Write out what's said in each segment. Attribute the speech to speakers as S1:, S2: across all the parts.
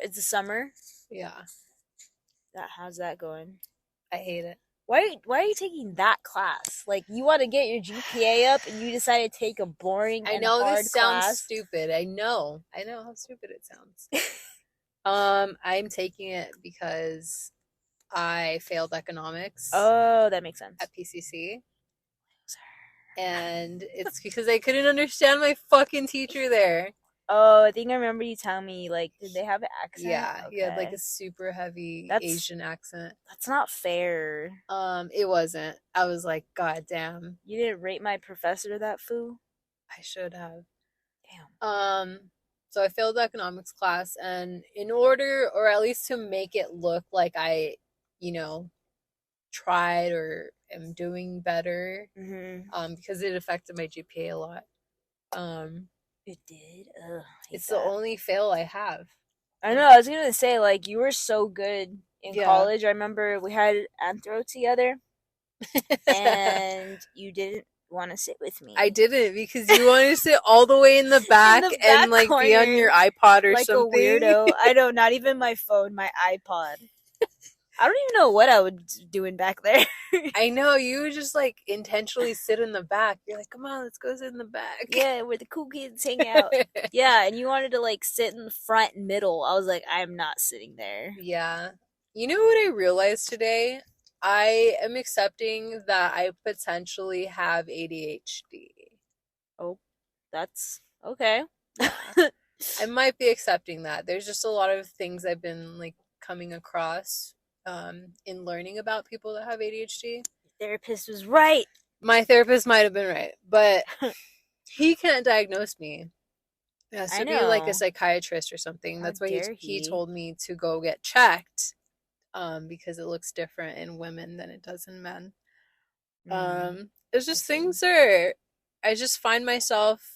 S1: it's the summer.
S2: Yeah.
S1: How's that going?
S2: I hate it.
S1: Why are you taking that class? Like, you want to get your GPA up and you decided to take a boring
S2: I
S1: and
S2: know
S1: hard
S2: this sounds
S1: class?
S2: stupid. I know how stupid it sounds. I'm taking it because I failed economics
S1: Oh, that makes sense.
S2: at PCC. And it's because I couldn't understand my fucking teacher there.
S1: Oh, I think I remember you telling me, like, did they have an accent?
S2: Yeah,
S1: okay.
S2: he had like a super heavy Asian accent.
S1: That's not fair.
S2: It wasn't. I was like, God damn.
S1: You didn't rate my professor that fool?
S2: I should have.
S1: Damn.
S2: So I failed economics class, and in order, or at least to make it look like I, tried or am doing better, because it affected my GPA a lot.
S1: It did? Ugh,
S2: it's the only fail I have.
S1: I know, I was gonna say, like, you were so good in college. I remember we had anthro together, and you didn't want to sit with me.
S2: I didn't, because you wanted to sit all the way in the back, and like corner, be on your iPod or like something.
S1: Like a weirdo. I know, not even my phone, my iPod. I don't even know what I was doing back there.
S2: I know, you would just like intentionally sit in the back. You're like, come on, let's go sit in the back.
S1: Yeah, where the cool kids hang out. Yeah, and you wanted to like sit in the front and middle. I was like, I'm not sitting there.
S2: Yeah. You know what I realized today? I am accepting that I potentially have ADHD.
S1: Oh, that's okay.
S2: Yeah. I might be accepting that. There's just a lot of things I've been like coming across in learning about people that have ADHD.
S1: The therapist was right.
S2: My therapist might have been right, but he can't diagnose me. It has to be like a psychiatrist or something. That's why he told me to go get checked, because it looks different in women than it does in men. It's just things I just find myself,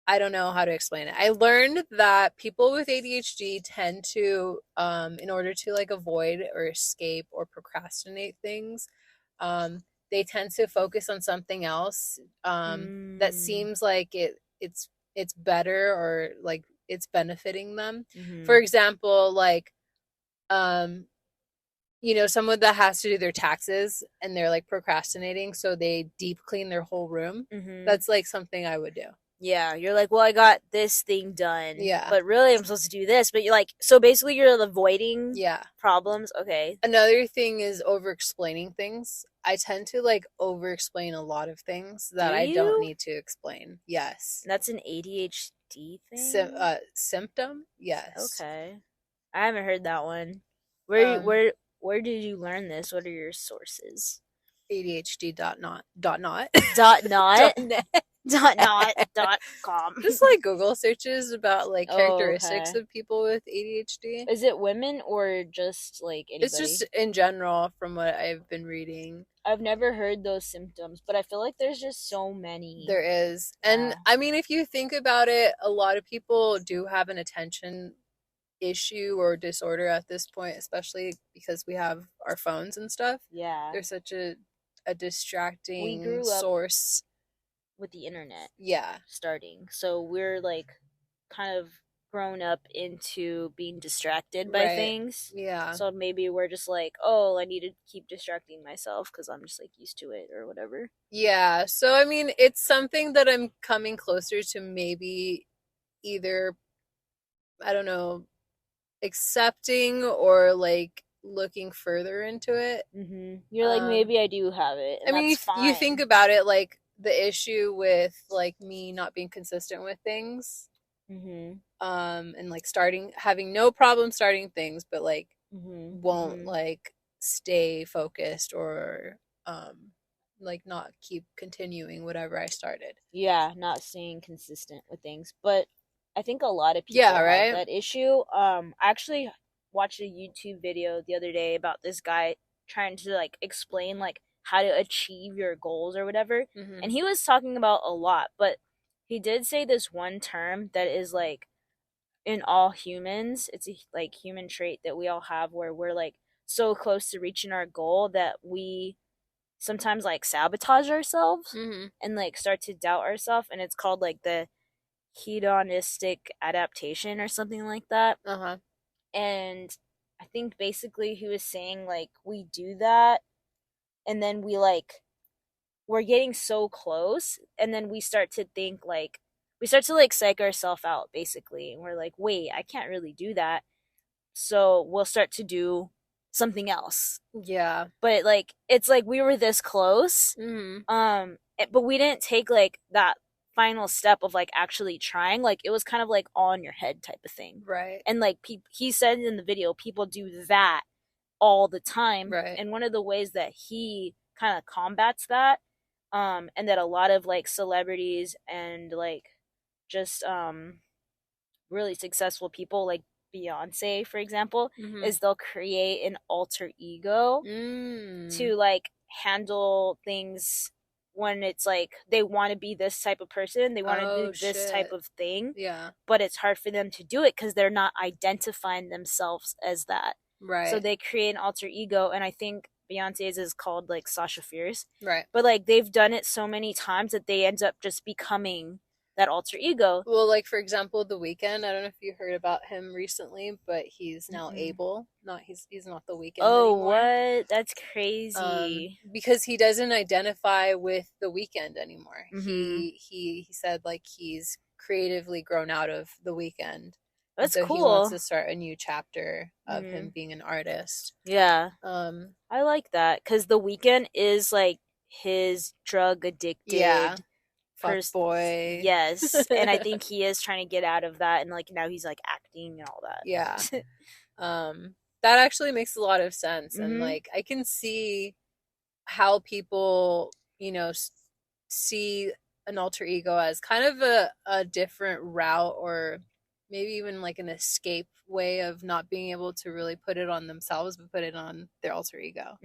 S2: I don't know how to explain it. I learned that people with ADHD tend to, in order to like avoid or escape or procrastinate things, they tend to focus on something else that seems like it's better, or like it's benefiting them. For example, like someone that has to do their taxes and they're like procrastinating, so they deep clean their whole room. That's like something I would do.
S1: Yeah, you're like, well, I got this thing done.
S2: Yeah.
S1: But really, I'm supposed to do this. But you're like, so basically you're avoiding problems. Okay.
S2: Another thing is over-explaining things. I tend to like over-explain a lot of things that I don't need to explain. Yes.
S1: That's an ADHD thing?
S2: Symptom? Yes.
S1: Okay. I haven't heard that one. Where did you learn this? What are your sources?
S2: ADHD.not.
S1: .not.com.
S2: Just like Google searches about like characteristics of people with ADHD.
S1: Is it women or just like anybody?
S2: It's just in general from what I've been reading.
S1: I've never heard those symptoms, but I feel like there's just so many.
S2: There is. And I mean, if you think about it, a lot of people do have an attention issue or disorder at this point, especially because we have our phones and stuff.
S1: Yeah.
S2: They're such a distracting source.
S1: With the internet
S2: starting,
S1: so we're like kind of grown up into being distracted by things, so maybe we're just like, oh, I need to keep distracting myself because I'm just like used to it or whatever.
S2: So I mean, it's something that I'm coming closer to maybe either, I don't know, accepting or like looking further into it.
S1: You're like, maybe I do have it, and I mean,
S2: you think about it, like the issue with like me not being consistent with things, and like having no problem starting things, but like won't like stay focused or like not keep continuing whatever I started.
S1: Not staying consistent with things. But I think a lot of people have that issue. I actually watched a YouTube video the other day about this guy trying to like explain like how to achieve your goals or whatever. And he was talking about a lot, but he did say this one term that is like in all humans, it's a like human trait that we all have where we're like so close to reaching our goal that we sometimes like sabotage ourselves and like start to doubt ourselves, and it's called like the hedonistic adaptation or something like that.
S2: Uh-huh.
S1: And I think basically he was saying like we do that and then we're getting so close and then we start to think like we start to like psych ourselves out basically and we're like, wait, I can't really do that. So we'll start to do something else.
S2: Yeah.
S1: But like it's like we were this close. But we didn't take like that final step of like actually trying. Like it was kind of like all in your head type of thing.
S2: Right.
S1: And like he said in the video, people do that all the time.
S2: Right.
S1: And one of the ways that he kind of combats that, and that a lot of like celebrities and like just really successful people like Beyonce, for example, is they'll create an alter ego to like handle things when it's like they want to be this type of person, they want to do this type of thing, but it's hard for them to do it because they're not identifying themselves as that.
S2: Right.
S1: So they create an alter ego, and I think Beyonce's is called like Sasha Fierce.
S2: Right.
S1: But like they've done it so many times that they end up just becoming that alter ego.
S2: Well, like for example, The Weeknd. I don't know if you heard about him recently, but he's now Abel. He's not The Weeknd anymore.
S1: What? That's crazy.
S2: Because he doesn't identify with The Weeknd anymore. He said like he's creatively grown out of The Weeknd.
S1: That's
S2: so
S1: cool.
S2: He wants to start a new chapter of him being an artist.
S1: Yeah. I like that because The Weeknd is like his drug addicted
S2: boy.
S1: Yes. And I think he is trying to get out of that, and like now he's like acting and all that.
S2: Yeah. That actually makes a lot of sense. And like I can see how people, you know, see an alter ego as kind of a different route, or maybe even like an escape way of not being able to really put it on themselves but put it on their alter ego.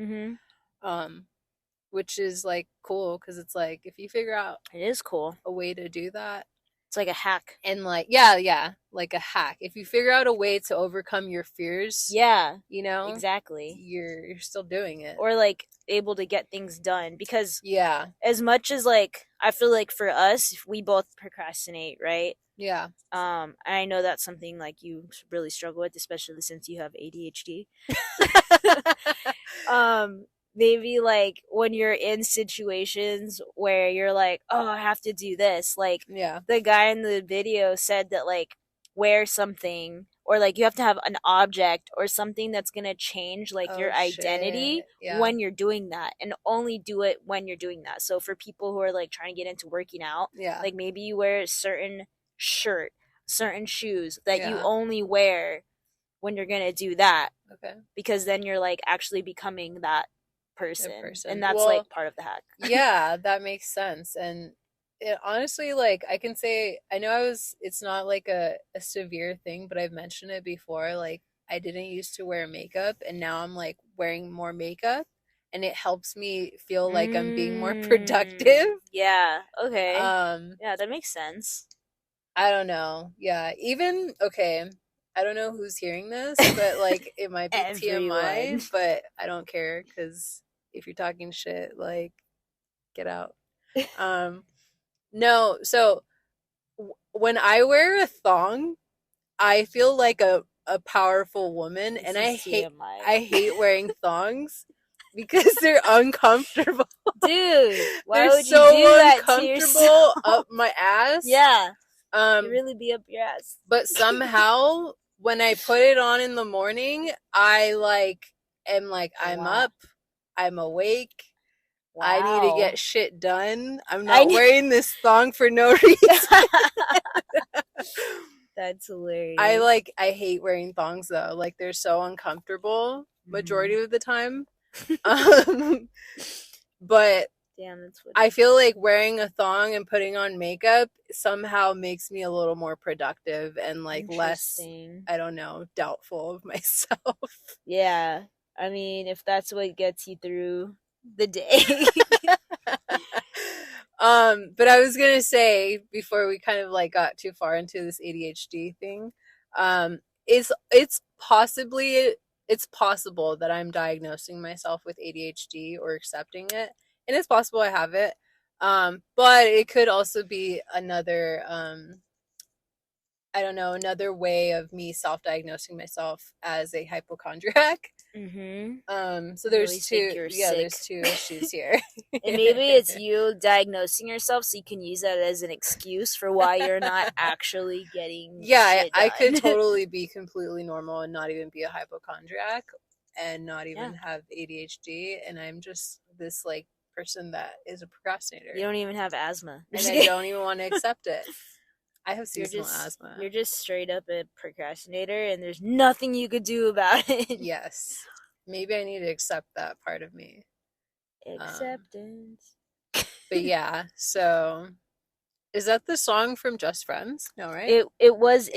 S2: Which is like cool because it's like if you figure out
S1: it is cool
S2: a way to do that,
S1: it's like a hack.
S2: And like yeah, like a hack. If you figure out a way to overcome your fears, you know,
S1: exactly,
S2: you're still doing it,
S1: or like able to get things done. Because as much as like I feel like for us, we both procrastinate, right? I know that's something like you really struggle with, especially since you have ADHD. Maybe like when you're in situations where you're like, oh, I have to do this. Like the guy in the video said that like wear something, or like you have to have an object or something that's going to change like your identity when you're doing that, and only do it when you're doing that. So for people who are like trying to get into working out, like maybe you wear a certain shirt, certain shoes that you only wear when you're going to do that. Because then you're like actually becoming that person. And that's like part of the hack.
S2: That makes sense. And it, honestly, like I can say, I know it's not like a severe thing, but I've mentioned it before. Like I didn't used to wear makeup, and now I'm like wearing more makeup, and it helps me feel like I'm being more productive.
S1: Yeah that makes sense.
S2: I don't know. Even I don't know who's hearing this, but like it might be TMI, but I don't care, because if you're talking shit, like get out. No, so when I wear a thong, I feel like a powerful woman, and I hate wearing thongs because they're uncomfortable.
S1: Dude, why
S2: would you do that to yourself? Up my ass.
S1: You really be up your ass.
S2: But somehow when I put it on in the morning, I like am like I'm up, I'm awake. I need to get shit done. I'm not wearing this thong for no reason.
S1: That's hilarious.
S2: I hate wearing thongs though. Like they're so uncomfortable majority of the time. But
S1: damn, that's funny.
S2: I feel like wearing a thong and putting on makeup somehow makes me a little more productive and like less, I don't know, doubtful of myself.
S1: Yeah. I mean, if that's what gets you through the day.
S2: But I was gonna say, before we kind of like got too far into this ADHD thing, it's possible that I'm diagnosing myself with ADHD or accepting it, and it's possible I have it. But it could also be another I don't know, another way of me self-diagnosing myself as a hypochondriac. So there's there's two issues here.
S1: And maybe it's you diagnosing yourself so you can use that as an excuse for why you're not actually getting shit done.
S2: I could totally be completely normal and not even be a hypochondriac and not even have ADHD, and I'm just this like person that is a procrastinator.
S1: You don't even have asthma.
S2: And I don't even want to accept it. I have seasonal asthma.
S1: You're just straight up a procrastinator, and there's nothing you could do about it.
S2: Yes. Maybe I need to accept that part of me.
S1: Acceptance.
S2: But yeah, so is that the song from Just Friends? No, right?
S1: It was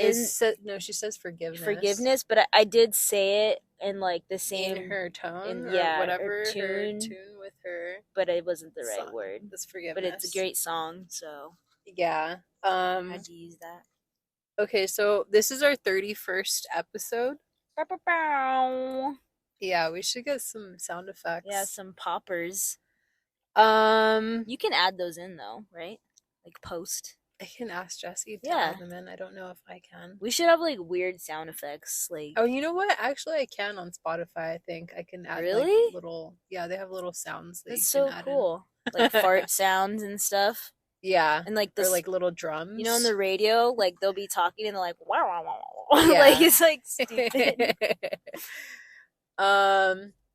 S2: no, she says forgiveness.
S1: Forgiveness, but I did say it in like the same
S2: in her tone, or whatever, her tune with her.
S1: But it wasn't the right word.
S2: It's forgiveness.
S1: But it's a great song, so
S2: yeah.
S1: I had to use that.
S2: Okay, so this is our 31st episode. Yeah, we should get some sound effects.
S1: Yeah, some poppers. You can add those in though, right? Like post.
S2: I can ask Jessie to add them in. I don't know if I can.
S1: We should have like weird sound effects, like.
S2: Oh, you know what? Actually, I can on Spotify. I think I can add like little. Yeah, they have little sounds that
S1: That's
S2: you can add
S1: cool. Like fart sounds and stuff.
S2: Yeah,
S1: and like
S2: or like little drums.
S1: You know, on the radio, like they'll be talking and they're like, wow, wow, wow. Yeah. Like it's like stupid.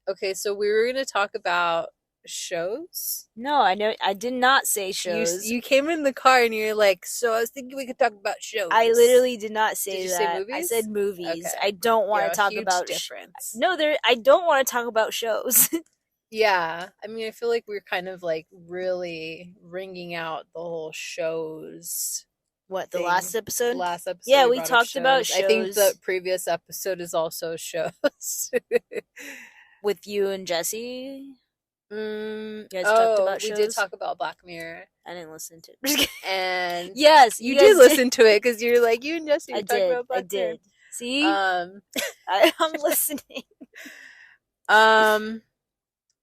S2: Okay, so we were gonna talk about shows.
S1: No, I did not say shows.
S2: You came in the car and you're like, so I was thinking we could talk about shows.
S1: I literally did not say
S2: did you
S1: that.
S2: Say movies?
S1: I said movies.
S2: Okay.
S1: I don't want to talk about
S2: difference.
S1: No, I don't want to talk about shows.
S2: Yeah, I mean, I feel like we're kind of like really ringing out the whole shows.
S1: What, the last episode?
S2: Last episode.
S1: Yeah, we talked about shows.
S2: I think the previous episode is also shows.
S1: With you and Jessie?
S2: You guys talked about shows? We did talk about Black Mirror.
S1: I didn't listen to it.
S2: And
S1: yes,
S2: you did listen to it because you're like, you and Jessie were talking about Black Mirror.
S1: I did. See? I'm listening.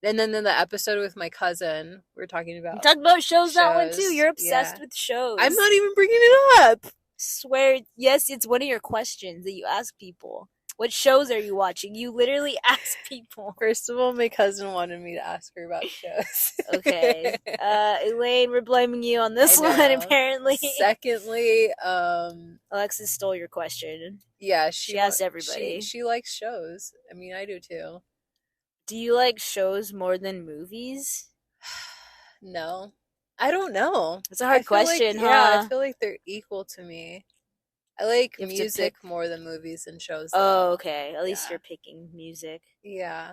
S2: And then in the episode with my cousin, we're talking about...
S1: You talked about shows that one too. You're obsessed with shows.
S2: I'm not even bringing it up.
S1: Swear, yes, it's one of your questions that you ask people. What shows are you watching? You literally ask people.
S2: First of all, my cousin wanted me to ask her about shows.
S1: Okay. Elaine, we're blaming you on this one, apparently.
S2: Secondly,
S1: Alexis stole your question.
S2: Yeah,
S1: she asked everybody.
S2: She likes shows. I mean, I do too.
S1: Do you like shows more than movies?
S2: No. I don't know.
S1: It's a hard question, huh?
S2: Yeah, I feel like they're equal to me. I like music more than movies and shows.
S1: Oh, okay. At least you're picking music.
S2: Yeah.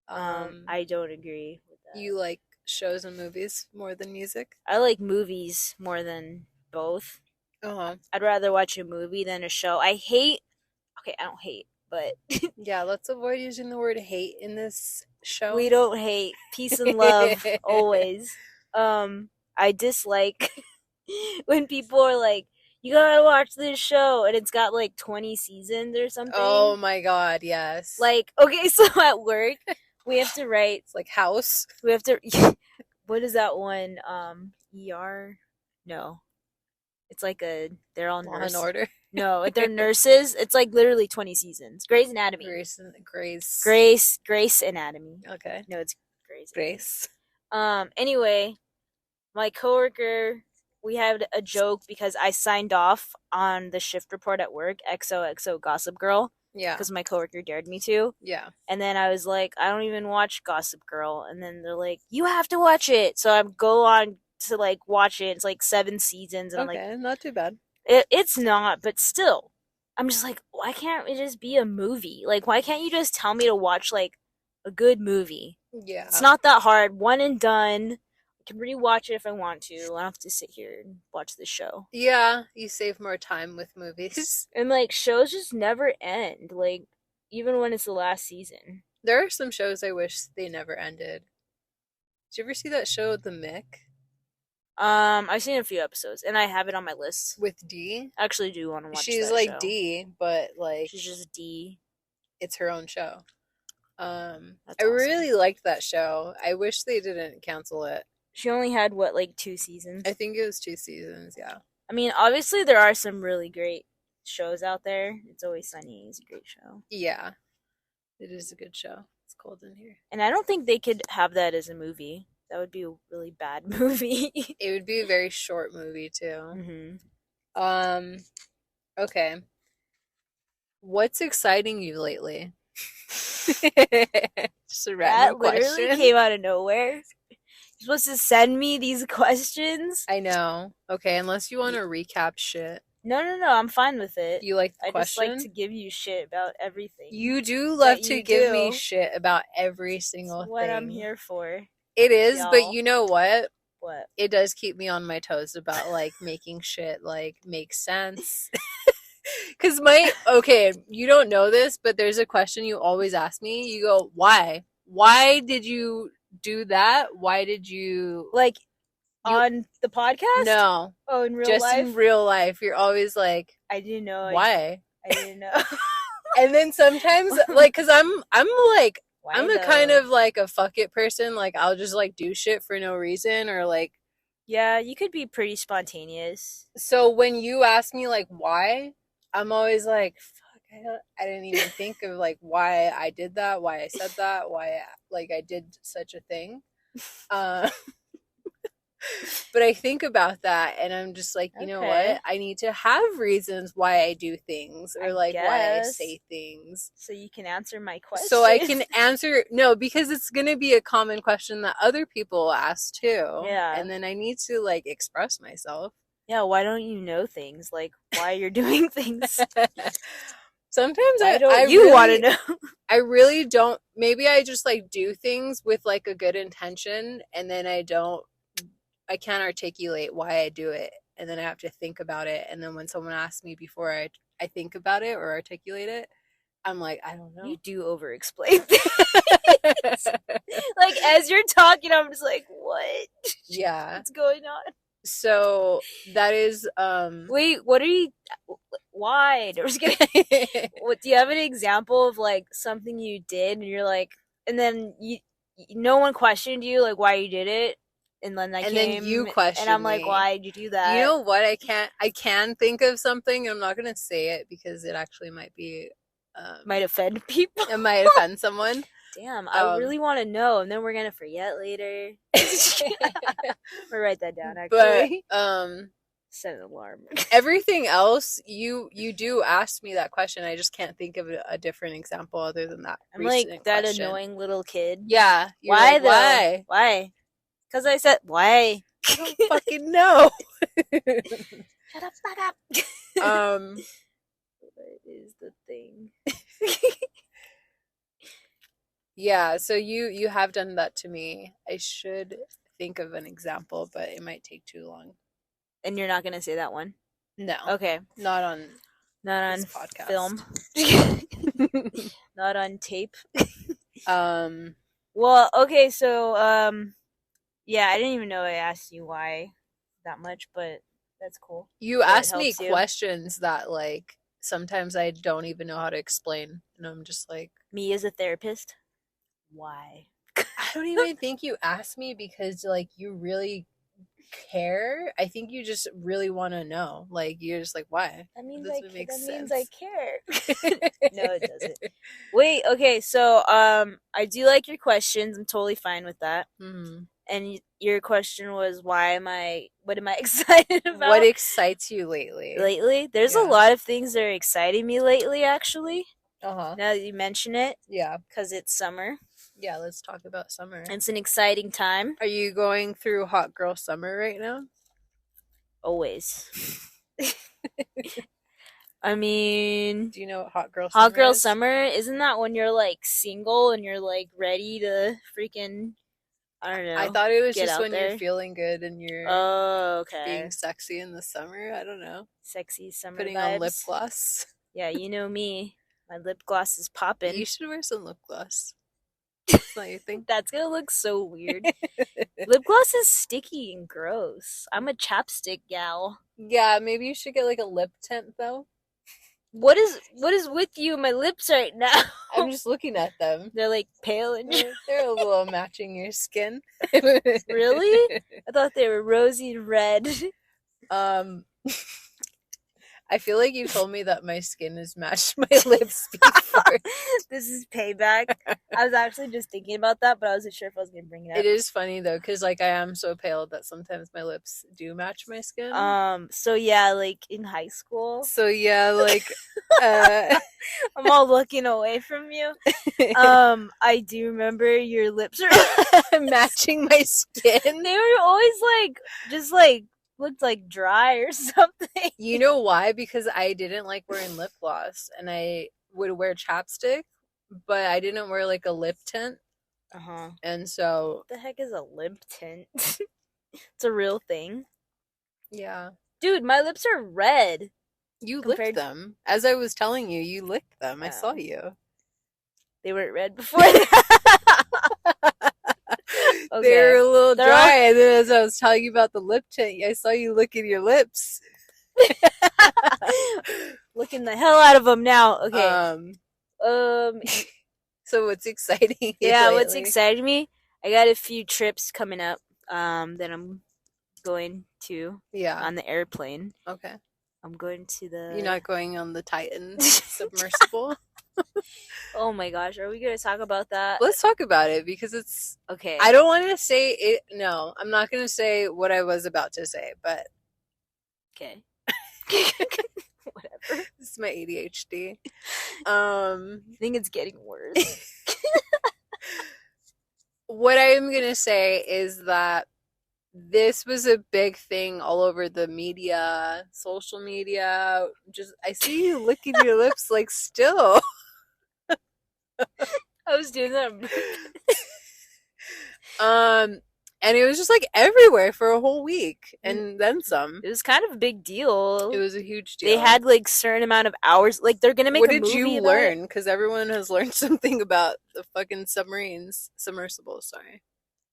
S1: I don't agree with that.
S2: You like shows and movies more than music?
S1: I like movies more than both.
S2: Uh-huh.
S1: I'd rather watch a movie than a show. I don't hate, but...
S2: Yeah, let's avoid using the word hate in this show.
S1: We don't hate. Peace and love, always. I dislike when people are like, you gotta watch this show, and it's got like 20 seasons or something.
S2: Oh my god, yes.
S1: Like, okay, so at work, we have to write...
S2: It's like House.
S1: We have to... What is that one? ER? No. It's like they're all nurses.
S2: Law and Order?
S1: No, they're nurses. It's like literally 20 seasons. Grey's Anatomy. Grace Anatomy.
S2: Okay.
S1: No, it's
S2: Grace.
S1: Anyway, my coworker, we had a joke because I signed off on the shift report at work, XOXO Gossip Girl.
S2: Yeah.
S1: Because my coworker dared me to.
S2: Yeah.
S1: And then I was like, I don't even watch Gossip Girl. And then they're like, you have to watch it. So I go on to like watch it. It's like 7 seasons. And
S2: okay,
S1: I'm like,
S2: not too bad.
S1: It's not, but still. I'm just like, why can't it just be a movie? Like, why can't you just tell me to watch like a good movie?
S2: Yeah.
S1: It's not that hard. One and done. I can rewatch it if I want to. I don't have to sit here and watch the show.
S2: Yeah, you save more time with movies.
S1: And like shows just never end. Like even when it's the last season.
S2: There are some shows I wish they never ended. Did you ever see that show, The Mick?
S1: I've seen a few episodes, and I have it on my list.
S2: With D?
S1: I actually do want to watch
S2: She's
S1: that
S2: like
S1: show.
S2: D, but like...
S1: She's just D.
S2: It's her own show. I
S1: awesome.
S2: really liked that show. I wish they didn't cancel it.
S1: She only had, what, like 2 seasons?
S2: I think it was 2 seasons, yeah.
S1: I mean, obviously there are some really great shows out there. It's Always Sunny is a great show.
S2: Yeah, it is a good show. It's cold in here.
S1: And I don't think they could have that as a movie. That would be a really bad movie.
S2: It would be a very short movie too. Okay. What's exciting you lately? Just a random question. That literally
S1: came out of nowhere. You're supposed to send me these questions.
S2: I know. Okay, unless you want to recap shit.
S1: No, I'm fine with it.
S2: You like the question?
S1: I just like to give you shit about everything.
S2: You do love to give me shit about every single thing.
S1: What I'm here for.
S2: It is, y'all. But you know what?
S1: What?
S2: It does keep me on my toes about, like, making shit, like, make sense. Because okay, you don't know this, but there's a question you always ask me. You go, why? Why did you do that? Why did you...
S1: Like... on the podcast?
S2: No.
S1: Oh, in real life?
S2: Just in real life. You're always like...
S1: I didn't know.
S2: Why?
S1: I didn't know.
S2: And then sometimes, like, because I'm like...
S1: Why
S2: I'm a kind of, like, a fuck it person. Like, I'll just, like, do shit for no reason. Or, like...
S1: Yeah, you could be pretty spontaneous.
S2: So when you ask me, like, why... I'm always like, fuck, I didn't even think of, like, why I did that, why I said that, why, like, I did such a thing. But I think about that, and I'm just like, you know what? I need to have reasons why I do things, or, like, why I say things.
S1: So you can answer my question.
S2: So I can answer, no, because it's going to be a common question that other people ask, too.
S1: Yeah.
S2: And then I need to, like, express myself.
S1: Yeah, why don't you know things? Like, why you're doing things.
S2: Sometimes I
S1: you want to know.
S2: I really don't. Maybe I just, like, do things with, like, a good intention, and then I can't articulate why I do it, and then I have to think about it, and then when someone asks me before I think about it or articulate it, I'm like, I don't know.
S1: You do over-explain things. Like, as you're talking, I'm just like, what?
S2: Yeah.
S1: What's going on?
S2: So that is
S1: wait, what are you why? I'm just kidding. What, do you have an example of, like, something you did and you're like, and then no one questioned you, like, why you did it, and then
S2: then you questioned
S1: and I'm like, why did you do that?
S2: You know what? I can think of something. I'm not gonna say it because it actually might be
S1: might offend people.
S2: It might offend someone.
S1: Damn, I really want to know, and then we're gonna forget later. We'll write that down, actually.
S2: But
S1: set an alarm.
S2: Everything else, you do ask me that question. I just can't think of a different example other than that.
S1: I'm like that question. Annoying little kid.
S2: Yeah.
S1: Why
S2: like,
S1: though? Why? Because I said why.
S2: I don't fucking know.
S1: Shut up, fuck up. What is the thing?
S2: Yeah, so you have done that to me. I should think of an example, but it might take too long.
S1: And you're not gonna say that one?
S2: No.
S1: Okay.
S2: Not on
S1: podcast. Film. Not on tape. Well, okay, so yeah, I didn't even know I asked you why that much, but that's cool.
S2: You asked me questions that, like, sometimes I don't even know how to explain, and I'm just like,
S1: me as a therapist? Why?
S2: I don't even think you asked me because, like, you really care. I think you just really want to know. Like, you're just like, why?
S1: That means I care. No, it doesn't. Wait, okay, so I do like your questions. I'm totally fine with that.
S2: Mm-hmm.
S1: And your question was, what am I excited about?
S2: What excites you lately?
S1: Lately? There's a lot of things that are exciting me lately, actually.
S2: Uh-huh.
S1: Now that you mention it.
S2: Yeah.
S1: Because it's summer.
S2: Yeah, let's talk about summer.
S1: It's an exciting time.
S2: Are you going through hot girl summer right now?
S1: Always. I mean...
S2: Do you know what hot girl summer is?
S1: Hot girl summer? Isn't that when you're, like, single and you're, like, ready to freaking... I don't know.
S2: I thought it was just when you're feeling good and you're
S1: being
S2: sexy in the summer. I don't know.
S1: Sexy summer
S2: Putting
S1: vibes.
S2: on lip gloss.
S1: Yeah, you know me. My lip gloss is popping.
S2: You should wear some lip gloss. That's not your thing.
S1: That's gonna look so weird. Lip gloss is sticky and gross. I'm a chapstick gal.
S2: Yeah, maybe you should get, like, a lip tint though.
S1: What is with you and my lips right now?
S2: I'm just looking at them.
S1: They're, like, pale and
S2: they're a little matching your skin.
S1: Really? I thought they were rosy red.
S2: I I feel like you told me that my skin has matched my lips before.
S1: This is payback. I was actually just thinking about that, but I wasn't sure if I was going to bring it up.
S2: It is funny, though, because, like, I am so pale that sometimes my lips do match my skin.
S1: So, yeah, like, in high school.
S2: So, yeah, like...
S1: I'm all looking away from you. I do remember your lips are
S2: matching my skin.
S1: They were always, like, just, like, looked like dry or something.
S2: You know why? Because I didn't like wearing lip gloss, and I would wear chapstick, but I didn't wear like a lip tint. And so,
S1: what the heck is a lip tint? It's a real thing.
S2: Yeah,
S1: dude, my lips are red.
S2: You licked them. As I was telling you, you licked them. I saw you.
S1: They weren't red before that.
S2: Okay. They were a little dry, and then as I was telling you about the lip tint, I saw you licking your lips.
S1: Licking the hell out of them now. Okay.
S2: So what's exciting?
S1: Yeah, what's exciting me? I got a few trips coming up. That I'm going to. Yeah. On the airplane. Okay. I'm going to the.
S2: You're not going on the Titan submersible.
S1: Oh my gosh, are we going to talk about that?
S2: Let's talk about it because it's okay. I don't want to say it. No, I'm not going to say what I was about to say, but
S1: okay.
S2: Whatever. This is my ADHD.
S1: I think it's getting worse.
S2: What I am going to say is that this was a big thing all over the media, social media. Just I see you licking your lips like still.
S1: I was doing that.
S2: And it was just like everywhere for a whole week and then some.
S1: It was kind of a big deal.
S2: It was a huge deal.
S1: They had like certain amount of hours. Like they're gonna make a movie.
S2: What did you learn? Because everyone has learned something about the fucking submersibles. Sorry.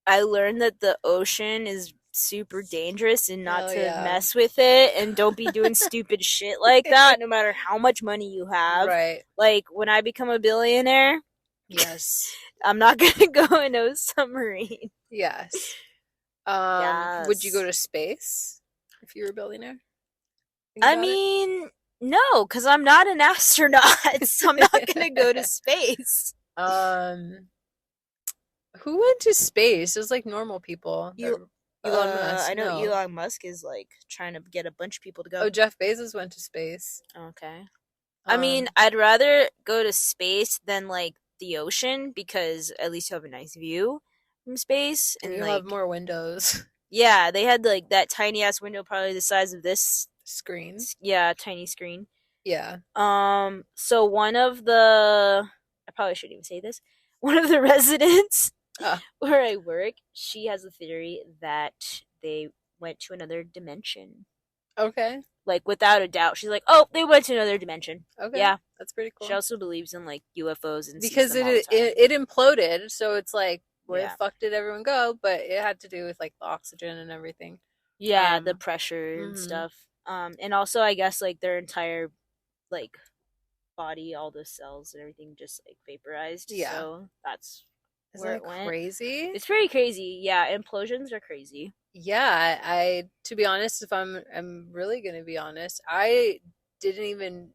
S1: I learned that the ocean is super dangerous and not to mess with it, and don't be doing stupid shit like that no matter how much money you have. Right. Like when I become a billionaire,
S2: yes,
S1: I'm not gonna go in a submarine.
S2: Yes. Yes. Would you go to space if you were a billionaire?
S1: I mean, no, because I'm not an astronaut, so I'm not gonna go to space.
S2: Who went to space? It was like normal people.
S1: Elon Musk. I know Elon Musk is like trying to get a bunch of people to go.
S2: Oh, Jeff Bezos went to space.
S1: Okay. I mean, I'd rather go to space than like the ocean because at least you have a nice view from space,
S2: and you have more windows.
S1: Yeah, they had like that tiny ass window, probably the size of this
S2: screen.
S1: Yeah, tiny screen.
S2: Yeah.
S1: So one of the, I probably shouldn't even say this. One of the residents where I work, she has a theory that they went to another dimension.
S2: Okay.
S1: Like without a doubt, she's like, "Oh, they went to another dimension."
S2: Okay.
S1: Yeah,
S2: that's pretty cool.
S1: She also believes in like UFOs and
S2: because it imploded, so it's like where the fuck did everyone go? But it had to do with like the oxygen and everything.
S1: Yeah, the pressure and stuff. And also I guess like their entire like body, all the cells and everything just like vaporized. Yeah. So that's where it went.
S2: Crazy?
S1: It's pretty crazy. Yeah, implosions are crazy.
S2: Yeah, I to be honest, if I'm really gonna be honest, I didn't even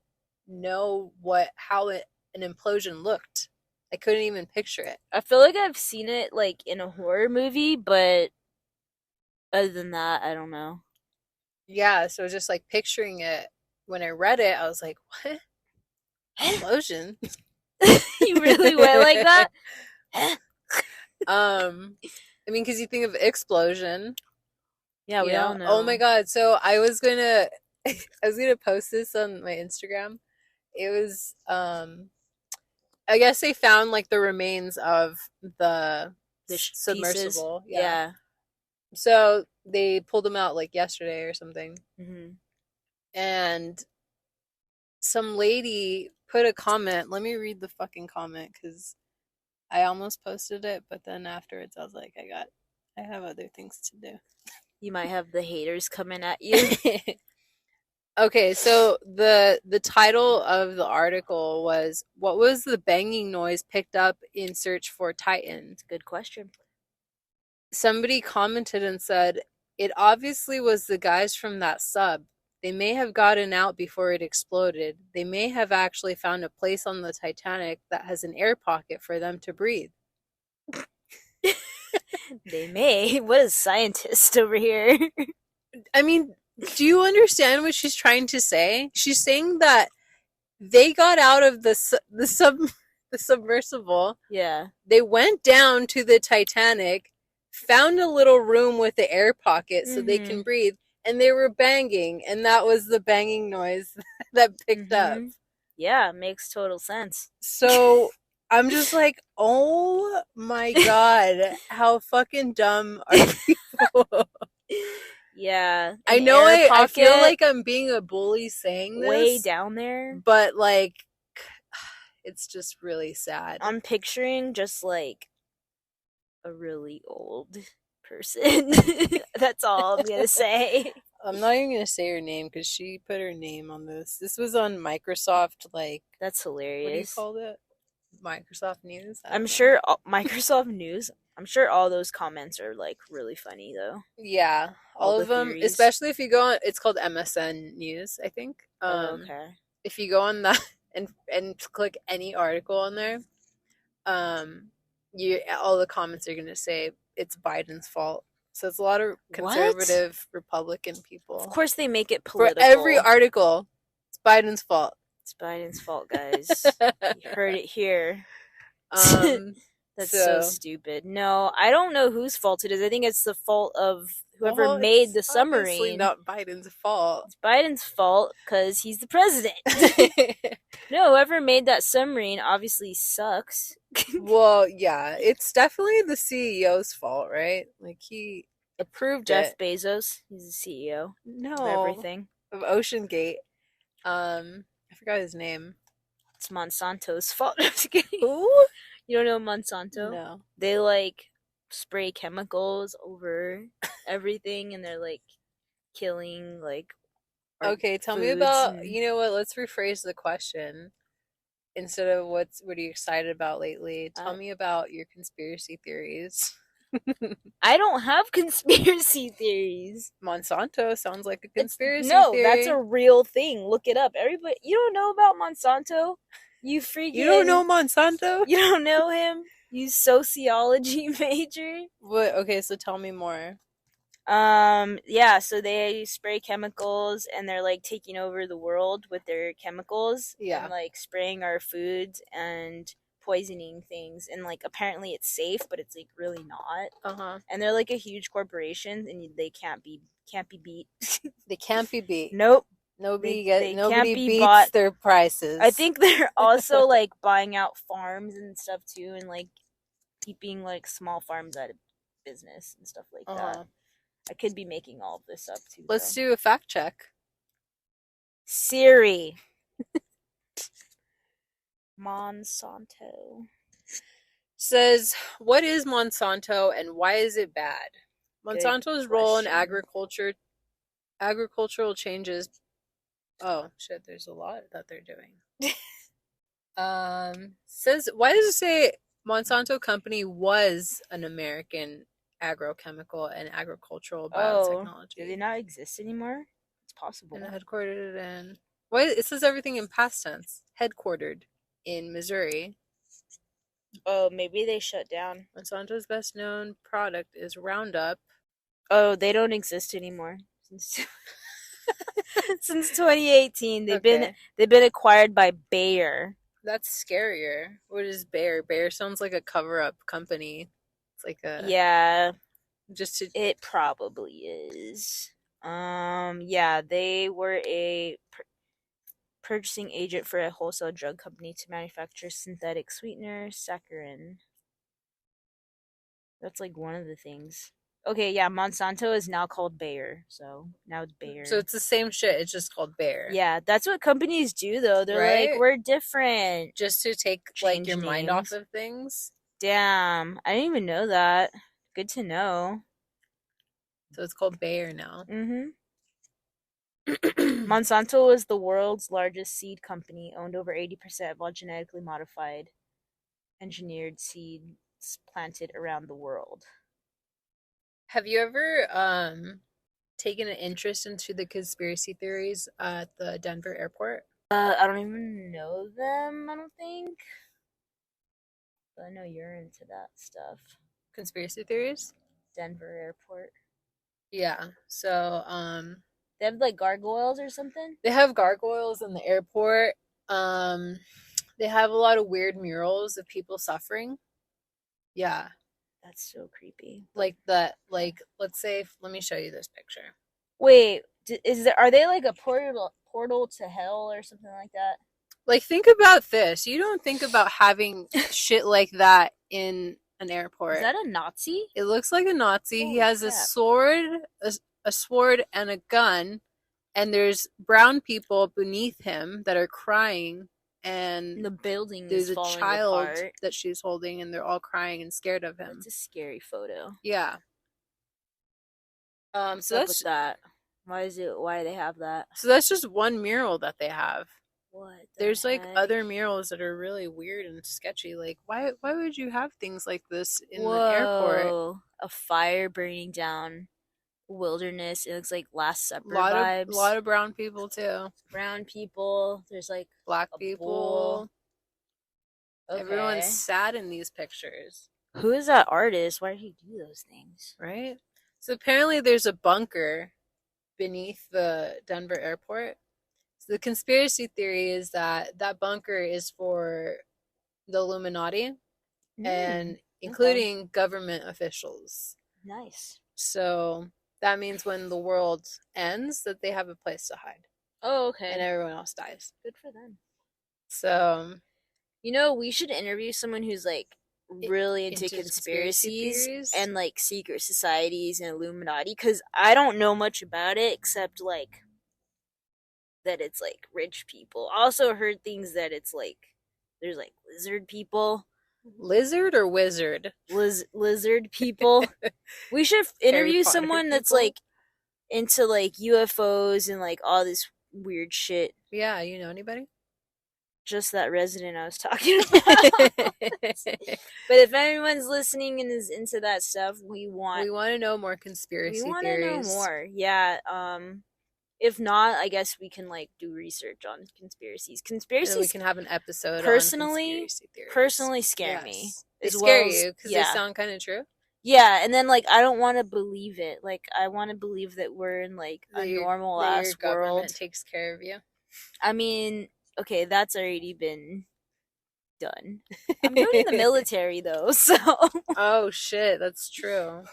S2: know how an implosion looked. I couldn't even picture it.
S1: I feel like I've seen it like in a horror movie, but other than that, I don't know.
S2: Yeah, so just like picturing it when I read it, I was like, what? Implosion?
S1: You really went like that?
S2: I mean, because you think of explosion.
S1: Yeah, we all know.
S2: Oh my god! So I was gonna post this on my Instagram. It was, I guess they found like the remains of the submersible. Yeah. So they pulled them out like yesterday or something. Mm-hmm. And some lady put a comment. Let me read the fucking comment because I almost posted it, but then afterwards I was like, I have other things to do.
S1: You might have the haters coming at you.
S2: Okay, so the title of the article was, "What was the banging noise picked up in search for Titan?"
S1: Good question.
S2: Somebody commented and said, "It obviously was the guys from that sub. They may have gotten out before it exploded. They may have actually found a place on the Titanic that has an air pocket for them to breathe.
S1: They may. What a scientist over here.
S2: I mean, do you understand what she's trying to say? She's saying that they got out of the submersible.
S1: Yeah.
S2: They went down to the Titanic, found a little room with the air pocket so they can breathe, and they were banging, and that was the banging noise that picked up.
S1: Yeah, makes total sense.
S2: So I'm just like, oh my god, how fucking dumb are people?
S1: Yeah.
S2: I know I feel like I'm being a bully saying this.
S1: Way down there.
S2: But like, it's just really sad.
S1: I'm picturing just like a really old person. That's all I'm gonna say.
S2: I'm not even gonna say her name because she put her name on this. This was on Microsoft, like,
S1: that's hilarious.
S2: What do you call it? Microsoft News?
S1: I'm sure Microsoft News. I'm sure all those comments are like really funny though.
S2: Yeah, all of them, theories. Especially if you go on. It's called MSN News, I think.
S1: Okay.
S2: If you go on that and click any article on there, all the comments are gonna say it's Biden's fault. So it's a lot of conservative Republican people.
S1: Of course, they make it political.
S2: For every article, it's Biden's fault.
S1: It's Biden's fault, guys. You heard it here. That's so stupid. No, I don't know whose fault it is. I think it's the fault of whoever made the submarine. It's obviously
S2: not Biden's fault.
S1: It's Biden's fault because he's the president. No, whoever made that submarine obviously sucks.
S2: Well, yeah, it's definitely the CEO's fault, right? Like, he approved
S1: Jeff Bezos. He's the CEO.
S2: No,
S1: of everything.
S2: Of Ocean Gate. I forgot his name.
S1: It's Monsanto's fault.
S2: Who?
S1: You don't know Monsanto?
S2: No.
S1: They like spray chemicals over everything, and they're like killing like.
S2: Okay, tell me about. You know what? Let's rephrase the question. Instead of what are you excited about lately? Tell me about your conspiracy theories.
S1: I don't have conspiracy theories.
S2: Monsanto sounds like a conspiracy
S1: theory.
S2: No,
S1: that's a real thing. Look it up. Everybody, you don't know about Monsanto? You freaking.
S2: You don't know Monsanto?
S1: You don't know him? You sociology major?
S2: What? Okay, so tell me more.
S1: Yeah, so they spray chemicals and they're like taking over the world with their chemicals.
S2: Yeah.
S1: And like spraying our foods and poisoning things, and like apparently it's safe, but it's like really not. And they're like a huge corporation, and they can't be beat.
S2: They can't be beat.
S1: Nope.
S2: Nobody beats their prices.
S1: I think they're also like buying out farms and stuff too, and like keeping like small farms out of business and stuff like that. I could be making all of this up too.
S2: Let's do a fact check.
S1: Siri. Monsanto
S2: says, what is Monsanto and why is it bad? Monsanto's role in agricultural changes. Oh shit, there's a lot that they're doing. Says, why does it say Monsanto company was an American agrochemical and agricultural biotechnology?
S1: Do they not exist anymore? It's possible.
S2: And headquartered in. Why it says everything in past tense. Headquartered in Missouri.
S1: Oh, maybe they shut down.
S2: Monsanto's best known product is Roundup.
S1: Oh, they don't exist anymore. Since 2018, they've been acquired by Bayer.
S2: That's scarier. What is Bayer? Bayer sounds like a cover-up company. It's like a It
S1: probably is. Yeah, they were a purchasing agent for a wholesale drug company to manufacture synthetic sweetener, saccharin. That's like one of the things. Okay, yeah, Monsanto is now called Bayer, so now it's Bayer.
S2: So it's the same shit, it's just called Bayer.
S1: Yeah, that's what companies do, though. They're like, we're different.
S2: Just to take like your mind off of things?
S1: Damn, I didn't even know that. Good to know.
S2: So it's called Bayer now.
S1: Monsanto is the world's largest seed company, owned over 80% of all genetically modified, engineered seeds planted around the world.
S2: Have you ever taken an interest into the conspiracy theories at the Denver airport?
S1: I don't even know them, I don't think. But I know you're into that stuff.
S2: Conspiracy theories?
S1: Denver airport.
S2: Yeah. So,
S1: they have like gargoyles or something?
S2: They have gargoyles in the airport. They have a lot of weird murals of people suffering. Yeah.
S1: That's so creepy.
S2: Like that, like, let's say, let me show you this picture.
S1: Wait, are they like a portal to hell or something like that?
S2: Like, think about this. You don't think about having shit like that in an airport.
S1: Is that a Nazi?
S2: It looks like a Nazi. Holy he has crap. a sword and a gun, and there's brown people beneath him that are crying, and
S1: the building
S2: there's
S1: is
S2: a child
S1: apart.
S2: that she's holding, and they're all crying and scared of him.
S1: It's a scary photo.
S2: Yeah.
S1: So that's that. Why do they have that?
S2: So that's just one mural that they have.
S1: What?
S2: There's like other murals that are really weird and sketchy. Like, why would you have things like this in the airport?
S1: A fire burning down wilderness. It looks like Last Supper vibes.
S2: A lot of brown people too.
S1: Brown people. There's like
S2: black people. Okay. Everyone's sad in these pictures.
S1: Who is that artist? Why did he do those things?
S2: Right? So apparently there's a bunker beneath the Denver airport. So the conspiracy theory is that bunker is for the Illuminati and including government officials.
S1: Nice.
S2: So that means when the world ends that they have a place to hide.
S1: Oh, okay.
S2: And everyone else dies.
S1: Good for them.
S2: So,
S1: we should interview someone who's like really into conspiracies and like secret societies and Illuminati, because I don't know much about it except like that it's like rich people. I also heard things that it's like there's like lizard people.
S2: Lizard or wizard?
S1: Lizard people. We should interview someone people? That's like into like UFOs and like all this weird shit.
S2: Yeah, you know anybody?
S1: Just that resident I was talking about. But if anyone's listening and is into that stuff, we want
S2: to know more conspiracy theories. We want to know more.
S1: Yeah. If not, I guess we can like do research on conspiracies. Conspiracies.
S2: And we can have an episode on conspiracy theories.
S1: Personally scare me.
S2: They scare you because they sound kind of true.
S1: Yeah, and then like I don't want to believe it. Like I want to believe that we're in like a normal ass world. Government
S2: takes care of you.
S1: I mean, okay, that's already been done. I'm doing the military though, so.
S2: Oh shit, that's true.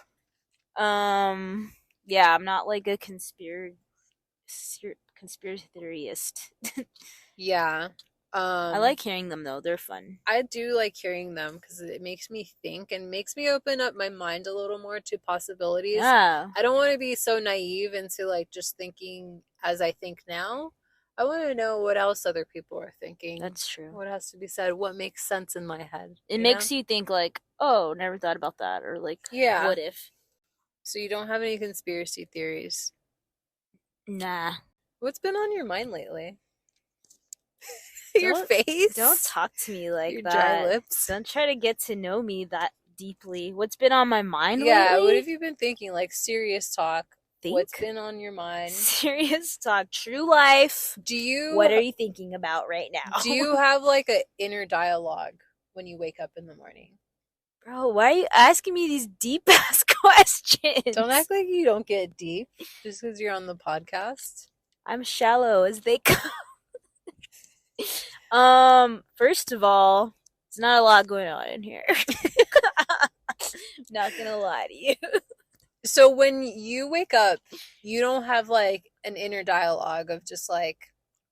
S1: Yeah, I'm not like a conspiracy theorist.
S2: Yeah.
S1: I like hearing them though. They're fun.
S2: I do like hearing them because it makes me think and makes me open up my mind a little more to possibilities.
S1: Yeah.
S2: I don't want to be so naive into like just thinking as I think now. I want to know what else other people are thinking.
S1: That's true.
S2: What has to be said? What makes sense in my head?
S1: It makes you think like, oh, never thought about that, or like, what if?
S2: So you don't have any conspiracy theories?
S1: Nah.
S2: What's been on your mind lately? Your face?
S1: Don't talk to me like
S2: your
S1: that.
S2: Dry lips.
S1: Don't try to get to know me that deeply. What's been on my mind lately?
S2: Yeah, what have you been thinking? Like serious talk. What's been on your mind?
S1: Serious talk. True life. What are you thinking about right now?
S2: Do you have like an inner dialogue when you wake up in the morning?
S1: Bro, why are you asking me these deep ass questions?
S2: Don't act like you don't get deep just because you're on the podcast.
S1: I'm shallow as they come. First of all, there's not a lot going on in here. Not gonna lie to you.
S2: So when you wake up, you don't have like an inner dialogue of just like,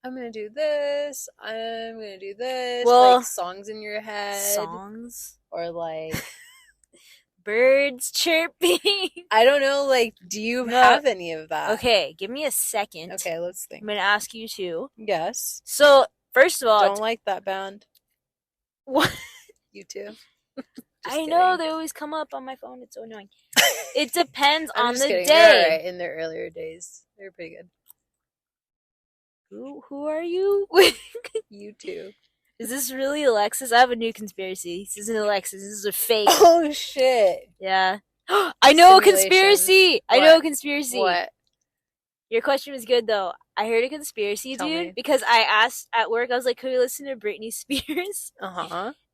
S2: I'm gonna do this, I'm gonna do this,
S1: well,
S2: like songs in your head.
S1: Songs?
S2: Or like
S1: birds chirping.
S2: I don't know, like, do you have any of that?
S1: Okay, give me a second.
S2: Okay, let's think.
S1: I'm gonna ask you too.
S2: Yes.
S1: So, first of all,
S2: don't like that band.
S1: What?
S2: You too.
S1: I know, they always come up on my phone. It's so annoying. It depends on the day.
S2: They're right in their earlier days. They're pretty good.
S1: Who are you?
S2: You too.
S1: Is this really Alexis? I have a new conspiracy. This isn't Alexis. This is a fake.
S2: Oh shit.
S1: Yeah. I know a conspiracy.
S2: What?
S1: I know a conspiracy.
S2: What?
S1: Your question was good though. I heard a conspiracy, dude, because I asked at work. I was like, "Could we listen to Britney Spears?"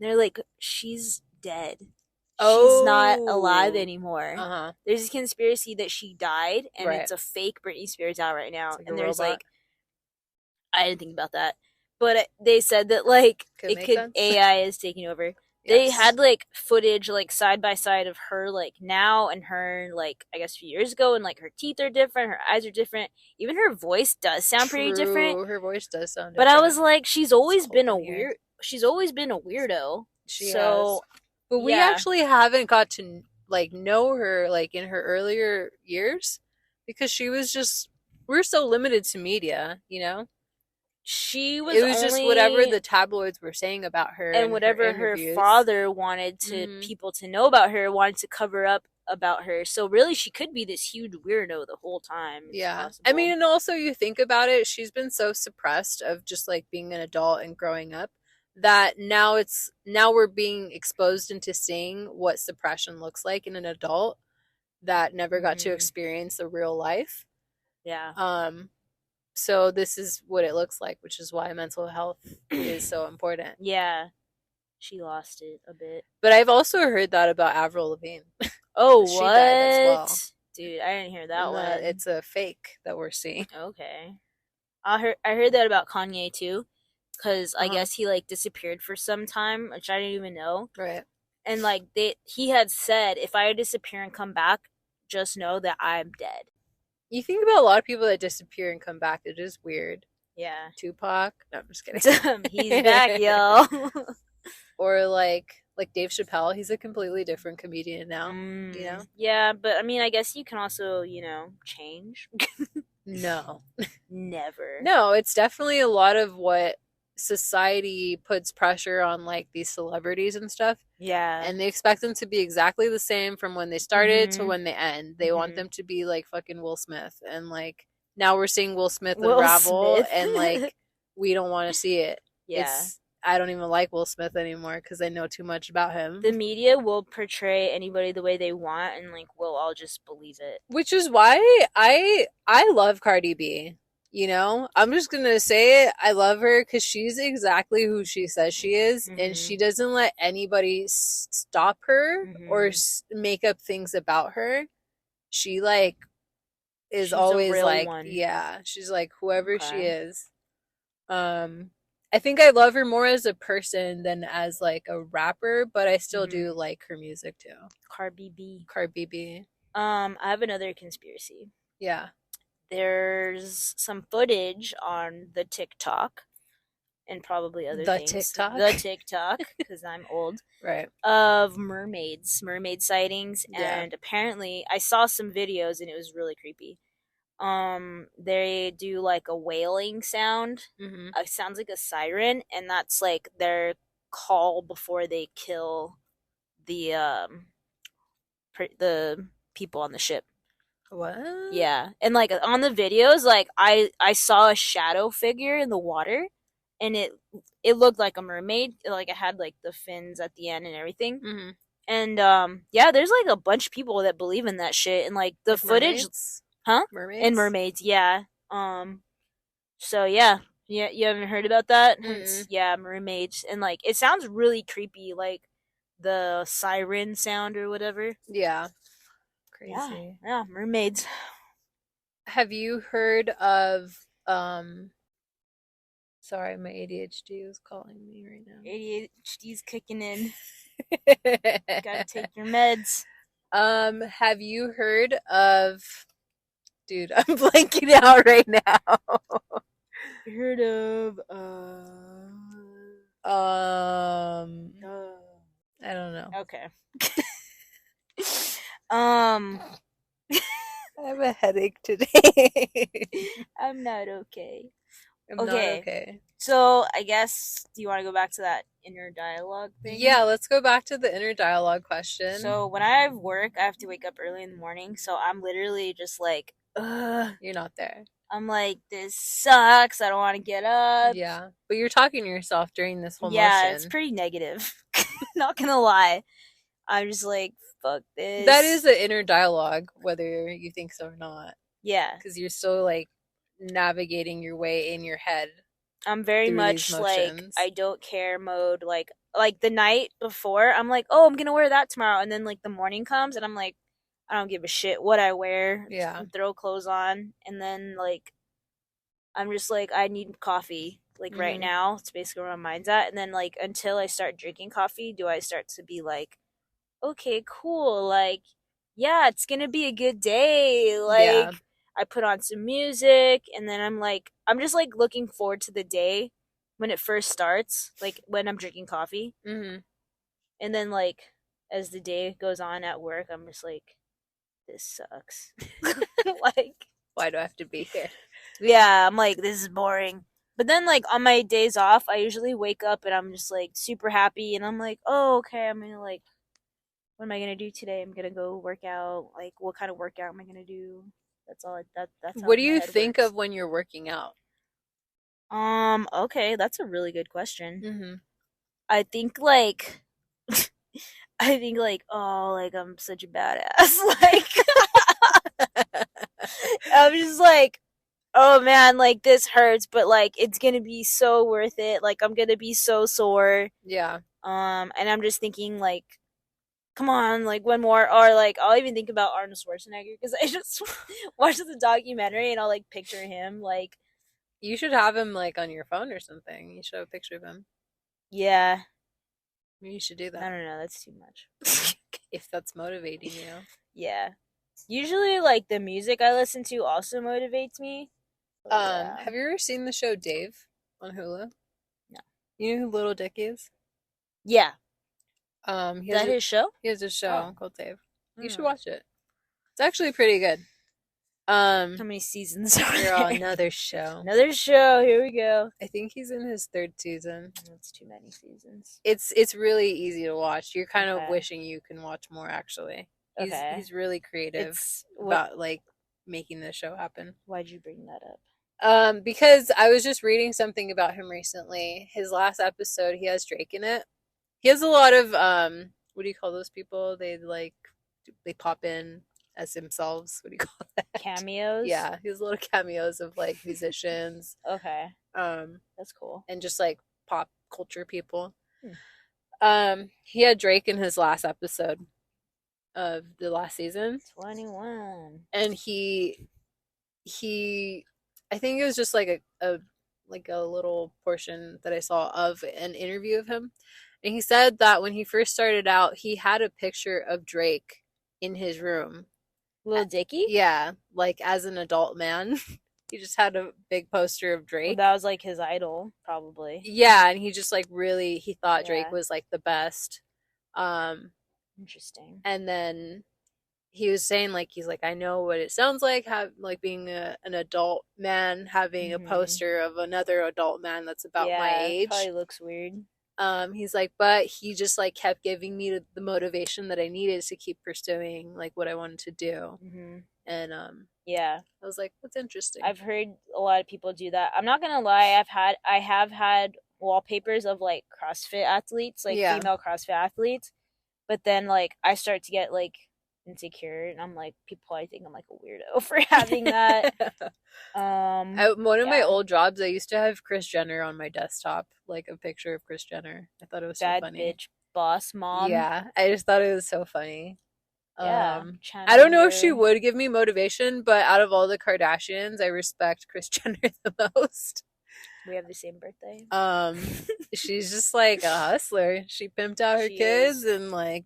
S1: They're like, "She's dead. She's not alive anymore." There's a conspiracy that she died, and it's a fake Britney Spears out right now. And there's like, I didn't think about that, but they said that like AI is taking over. They had like footage like side by side of her like now and her like I guess a few years ago, and like her teeth are different, her eyes are different, even her voice does sound pretty different.
S2: Her voice does sound different.
S1: But I was like, she's always been a weirdo. She has.
S2: But we actually haven't got to like know her like in her earlier years, because she was just, we're so limited to media, you know.
S1: It was
S2: just whatever the tabloids were saying about her,
S1: and whatever her father wanted to people to know about her, wanted to cover up about her. So really, she could be this huge weirdo the whole time.
S2: I mean, and also you think about it, she's been so suppressed of just like being an adult and growing up, that now we're being exposed into seeing what suppression looks like in an adult that never got to experience the real life. So this is what it looks like, which is why mental health is so important.
S1: Yeah. She lost it a bit.
S2: But I've also heard that about Avril Lavigne.
S1: Oh, what? She died as well. Dude, I didn't hear that one.
S2: It's a fake that we're seeing.
S1: Okay. I heard that about Kanye too, because I guess he like disappeared for some time, which I didn't even know.
S2: Right.
S1: And like he had said, if I disappear and come back, just know that I'm dead.
S2: You think about a lot of people that disappear and come back. It is weird.
S1: Yeah.
S2: Tupac. No, I'm just kidding.
S1: He's back, yo.
S2: Or like Dave Chappelle. He's a completely different comedian now. You know?
S1: Yeah, but I mean, I guess you can also, you know, change.
S2: No.
S1: Never.
S2: No, it's definitely a lot of what society puts pressure on like these celebrities and stuff.
S1: Yeah.
S2: And they expect them to be exactly the same from when they started to when they end. They want them to be like fucking Will Smith. And like now we're seeing Will Smith unravel and like we don't want to see it.
S1: Yeah.
S2: I don't even like Will Smith anymore because I know too much about him.
S1: The media will portray anybody the way they want, and like we'll all just believe it.
S2: Which is why I love Cardi B. You know, I'm just gonna say it. I love her because she's exactly who she says she is, and she doesn't let anybody stop her or make up things about her. She like is always like, she's like whoever she is. I think I love her more as a person than as like a rapper, but I still do like her music too.
S1: Cardi B.
S2: I
S1: have another conspiracy.
S2: Yeah.
S1: There's some footage on the TikTok and probably other things.
S2: The
S1: TikTok, because I'm old.
S2: Right.
S1: Of mermaid sightings, and apparently I saw some videos and it was really creepy. They do like a wailing sound. It sounds like a siren, and that's like their call before they kill the people on the ship.
S2: What?
S1: Yeah. And like on the videos, like I saw a shadow figure in the water, and it looked like a mermaid. Like it had like the fins at the end and everything. And there's like a bunch of people that believe in that shit, and like the footage
S2: mermaids?
S1: Mermaids? And mermaids, yeah. So yeah, you haven't heard about that? Yeah, mermaids, and like it sounds really creepy, like the siren sound or whatever.
S2: Yeah. Crazy.
S1: Yeah, mermaids.
S2: Have you heard of sorry, my ADHD is calling me right now.
S1: ADHD's kicking in. Gotta take your meds.
S2: Have you heard of, dude, I'm blanking out right now.
S1: You heard of
S2: I don't know.
S1: Okay.
S2: I have a headache today.
S1: I'm not okay.
S2: I'm not okay.
S1: So I guess, do you want to go back to that inner dialogue thing?
S2: Yeah, let's go back to the inner dialogue question.
S1: So when I have work, I have to wake up early in the morning. So I'm literally just like, ugh.
S2: You're not there.
S1: I'm like, this sucks. I don't want to get up.
S2: Yeah. But you're talking to yourself during this whole motion.
S1: Yeah, it's pretty negative. Not gonna lie. I'm just like, fuck this.
S2: That is the inner dialogue, whether you think so or not.
S1: Yeah.
S2: Because you're still, like, navigating your way in your head.
S1: I'm very much, like, I don't care mode. Like, the night before, I'm like, oh, I'm going to wear that tomorrow. And then, like, the morning comes, and I'm like, I don't give a shit what I wear.
S2: Yeah.
S1: Throw clothes on. And then, like, I'm just like, I need coffee. Like, right now, it's basically where my mind's at. And then, like, until I start drinking coffee, do I start to be like, okay, cool. Like, yeah, it's going to be a good day. Like, I put on some music, and then I'm just, like, looking forward to the day when it first starts, like, when I'm drinking coffee. And then, like, as the day goes on at work, I'm just like, this sucks. Like,
S2: why do I have to be here?
S1: Yeah, I'm like, this is boring. But then, like, on my days off, I usually wake up and I'm just, like, super happy. And I'm like, oh, okay, I'm gonna, like, what am I gonna do today? I'm gonna go work out. Like, what kind of workout am I gonna do? That's all. That's
S2: what do you think of when you're working out?
S1: Okay, that's a really good question. I think like, oh, like I'm such a badass. Like, I'm just like, oh man, like this hurts, but like it's gonna be so worth it. Like I'm gonna be so sore.
S2: Yeah.
S1: And I'm just thinking like, come on, like one more, or like I'll even think about Arnold Schwarzenegger because I just watched the documentary and I'll like picture him. Like,
S2: you should have him like on your phone or something. You should have a picture of him.
S1: Yeah,
S2: maybe you should do that.
S1: I don't know, that's too much.
S2: If that's motivating you.
S1: Yeah, usually like the music I listen to also motivates me.
S2: Have you ever seen the show Dave on Hulu?
S1: No.
S2: You know who Little Dick is?
S1: Yeah.
S2: Is
S1: that his show?
S2: He has a show called Dave. You should watch it. It's actually pretty good.
S1: How many seasons are there?
S2: Another show.
S1: Another show. Here we go.
S2: I think he's in his 3rd season.
S1: That's too many seasons.
S2: It's really easy to watch. You're kind of wishing you can watch more. Actually, he's really creative about like making the show happen.
S1: Why'd you bring that up?
S2: Because I was just reading something about him recently. His last episode, he has Drake in it. He has a lot of what do you call those people? They pop in as themselves. What do you call that?
S1: Cameos?
S2: Yeah, he has little cameos of like musicians.
S1: Okay. That's cool.
S2: And just like pop culture people. He had Drake in his last episode of the last season.
S1: 21.
S2: And he I think it was just like a little portion that I saw of an interview of him. And he said that when he first started out, he had a picture of Drake in his room.
S1: Lil Dicky?
S2: Yeah, like as an adult man. He just had a big poster of Drake.
S1: Well, that was like his idol, probably.
S2: Yeah, and he just like really, he thought Drake was like the best.
S1: Interesting.
S2: And then he was saying like, he's like, I know what it sounds like, being an adult man having a poster of another adult man that's about my age.
S1: Probably looks weird.
S2: He's like, but he just like kept giving me the motivation that I needed to keep pursuing like what I wanted to do. And
S1: yeah,
S2: I was like, that's interesting.
S1: I've heard a lot of people do that. I'm not gonna lie, I have had wallpapers of like CrossFit athletes, like female CrossFit athletes, but then like I start to get like insecure and I'm like, people probably think I'm like a weirdo for having that.
S2: One of my old jobs, I used to have Kris Jenner on my desktop, like a picture of Kris Jenner. I thought it was so funny.
S1: Bitch boss mom.
S2: Yeah, I just thought it was so funny.
S1: Yeah,
S2: I don't know if she would give me motivation, but out of all the Kardashians, I respect Kris Jenner the most.
S1: We have the same birthday.
S2: She's just like a hustler. She pimped out her kids and like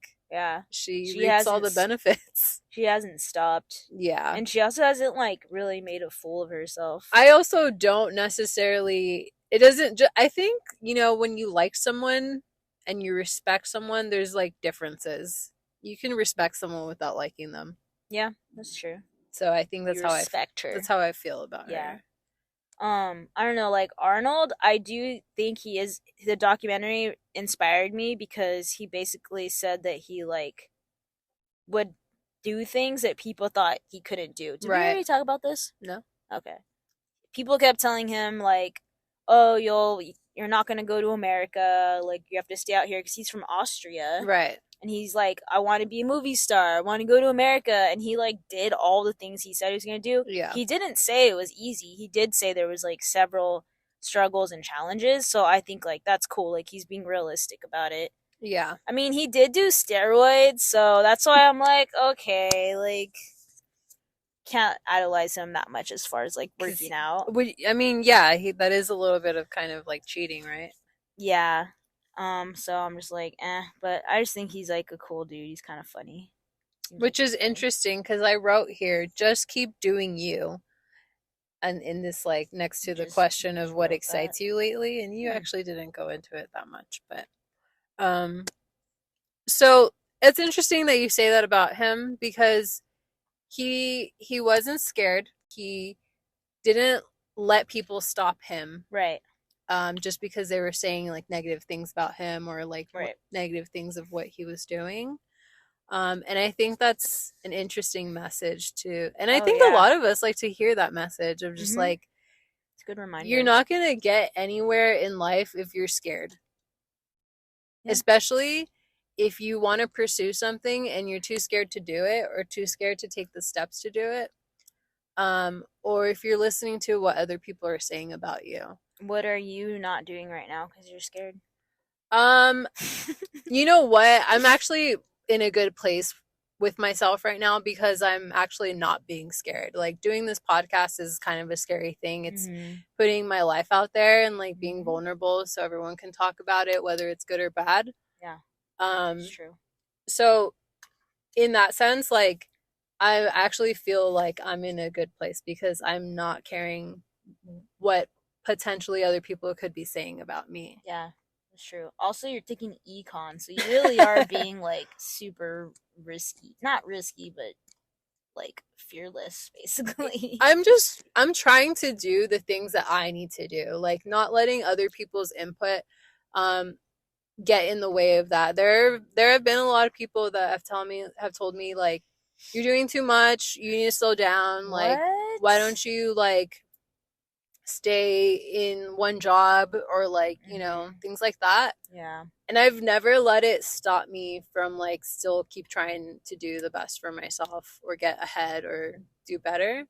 S2: she reaps all the benefits.
S1: She hasn't stopped.
S2: Yeah.
S1: And she also hasn't like really made a fool of herself.
S2: I also don't necessarily, it doesn't I think, you know, when you like someone and you respect someone, there's like differences. You can respect someone without liking them.
S1: Yeah, that's true.
S2: So I think that's
S1: that's
S2: how I feel about her.
S1: I don't know, like Arnold, I do think the documentary inspired me because he basically said that he like would do things that people thought he couldn't do. Did we already talk about this?
S2: No.
S1: Okay. People kept telling him like, oh, you're not going to go to America, like you have to stay out here because he's from Austria.
S2: Right.
S1: and he's like, I want to be a movie star, I want to go to America, and he like did all the things he said he was going to do.
S2: Yeah.
S1: He didn't say it was easy. He did say there was like several struggles and challenges, so I think like that's cool. Like he's being realistic about it.
S2: Yeah.
S1: I mean, he did do steroids, so that's why I'm like, okay, like can't idolize him that much as far as like working out.
S2: I mean, yeah, that is a little bit of kind of like cheating, right?
S1: Yeah. So I'm just like, but I just think he's like a cool dude. He's kind of funny.
S2: Which is interesting because I wrote here, just keep doing you. And in this, like, next to the question of what excites you lately, and you actually didn't go into it that much, but, so it's interesting that you say that about him because he wasn't scared. He didn't let people stop him.
S1: Right.
S2: Just because they were saying like negative things about him or like negative things of what he was doing. And I think that's an interesting message too. And I think a lot of us like to hear that message of just like,
S1: it's a good reminder.
S2: You're not going to get anywhere in life if you're scared. Yeah. Especially if you want to pursue something and you're too scared to do it or too scared to take the steps to do it. Or if you're listening to what other people are saying about you.
S1: What are you not doing right now because you're scared?
S2: You know what? I'm actually in a good place with myself right now because I'm actually not being scared. Like doing this podcast is kind of a scary thing. It's putting my life out there and like being vulnerable so everyone can talk about it, whether it's good or bad.
S1: Yeah. That's true.
S2: So in that sense, like I actually feel like I'm in a good place because I'm not caring what potentially other people could be saying about me.
S1: Yeah, that's true. Also, you're taking econ, so you really are being like super risky. Not risky, but like fearless, basically.
S2: I'm trying to do the things that I need to do, like not letting other people's input get in the way of that. There have been a lot of people that have told me like, you're doing too much, you need to slow down.
S1: What?
S2: Like, why don't you like stay in one job or like, you know, things like that.
S1: Yeah.
S2: And I've never let it stop me from like still keep trying to do the best for myself or get ahead or do better.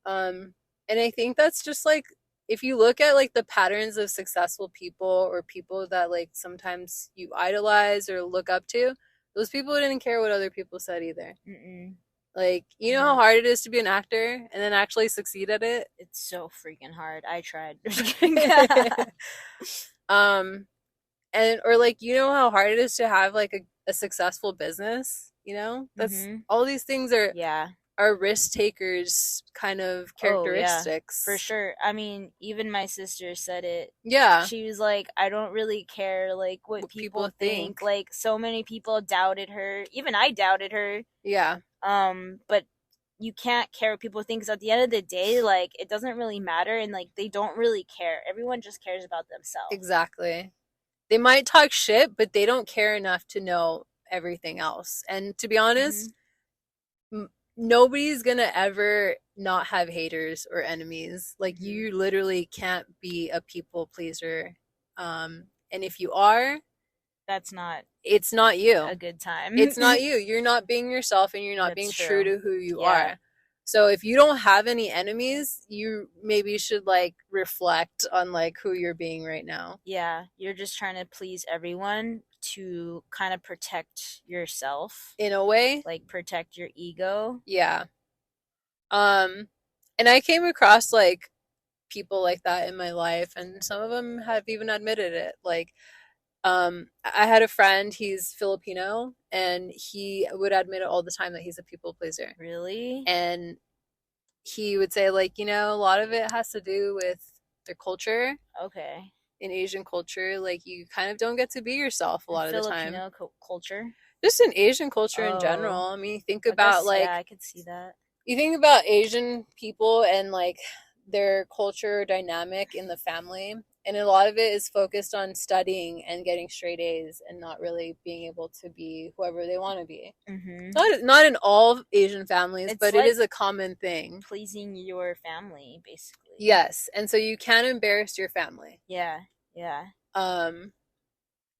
S2: And I think that's just like, if you look at like the patterns of successful people or people that like sometimes you idolize or look up to, those people didn't care what other people said either. Like, you know how hard it is to be an actor and then actually succeed at it?
S1: It's so freaking hard. I tried.
S2: And or like, you know how hard it is to have like a successful business, you know? That's all these things are risk takers kind of characteristics.
S1: For sure. I mean, even my sister said it.
S2: Yeah.
S1: She was like, I don't really care like what people think. Like so many people doubted her. Even I doubted her.
S2: Yeah.
S1: But you can't care what people think because at the end of the day, like it doesn't really matter and like they don't really care. Everyone just cares about themselves.
S2: Exactly. They might talk shit, but they don't care enough to know everything else. And to be honest, nobody's gonna ever not have haters or enemies. Like you literally can't be a people pleaser. And if you are, it's not you.
S1: A good time.
S2: It's not you. You're not being yourself and you're not being true to who you are. So if you don't have any enemies, you maybe should like reflect on like who you're being right now.
S1: Yeah, you're just trying to please everyone to kind of protect yourself
S2: in a way,
S1: like protect your ego.
S2: Yeah. And I came across like people like that in my life, and some of them have even admitted it. Like, I had a friend, he's Filipino, and he would admit it all the time that he's a people pleaser.
S1: Really?
S2: And he would say, like, you know, a lot of it has to do with their culture.
S1: Okay.
S2: In Asian culture, like, you kind of don't get to be yourself a lot of the time.
S1: Filipino culture?
S2: Just in Asian culture in general. I mean, think about, like...
S1: Yeah, I could see that.
S2: You think about Asian people and, like, their culture dynamic in the family, and a lot of it is focused on studying and getting straight A's and not really being able to be whoever they want to be. Mm-hmm. Not in all Asian families, but like it is a common thing.
S1: Pleasing your family, basically.
S2: Yes, and so you can't embarrass your family.
S1: Yeah, yeah.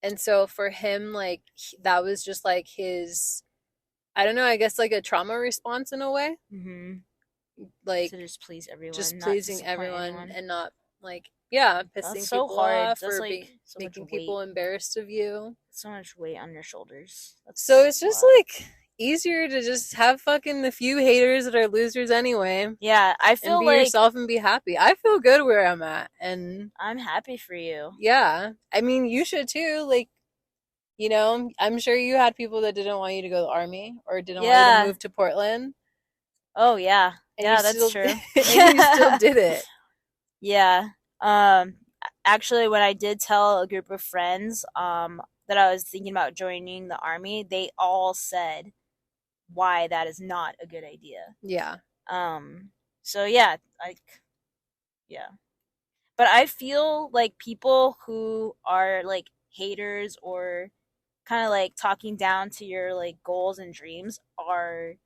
S2: And so for him, like, that was just like his, I don't know, I guess like a trauma response in a way.
S1: Mm-hmm.
S2: Like,
S1: so just please everyone,
S2: just
S1: not
S2: pleasing everyone
S1: anyone.
S2: and not like, yeah,
S1: That's
S2: pissing
S1: so
S2: people
S1: hard.
S2: off
S1: That's
S2: or
S1: like so
S2: making
S1: much
S2: people
S1: weight.
S2: embarrassed of you.
S1: So much weight on your shoulders.
S2: So it's just like easier to just have fucking a few haters that are losers anyway.
S1: Yeah, I feel
S2: and be
S1: like
S2: yourself and be happy. I feel good where I'm at, and
S1: I'm happy for you.
S2: yeah, I mean, you should too. Like, you know, I'm sure you had people that didn't want you to go to the army or didn't want you to move to Portland.
S1: Oh yeah,
S2: And
S1: yeah,
S2: you
S1: that's
S2: still,
S1: true.
S2: and you still did it.
S1: Yeah. Actually, when I did tell a group of friends that I was thinking about joining the army, they all said why that is not a good idea.
S2: Yeah.
S1: So yeah, yeah. But I feel like people who are like haters or kind of like talking down to your like goals and dreams are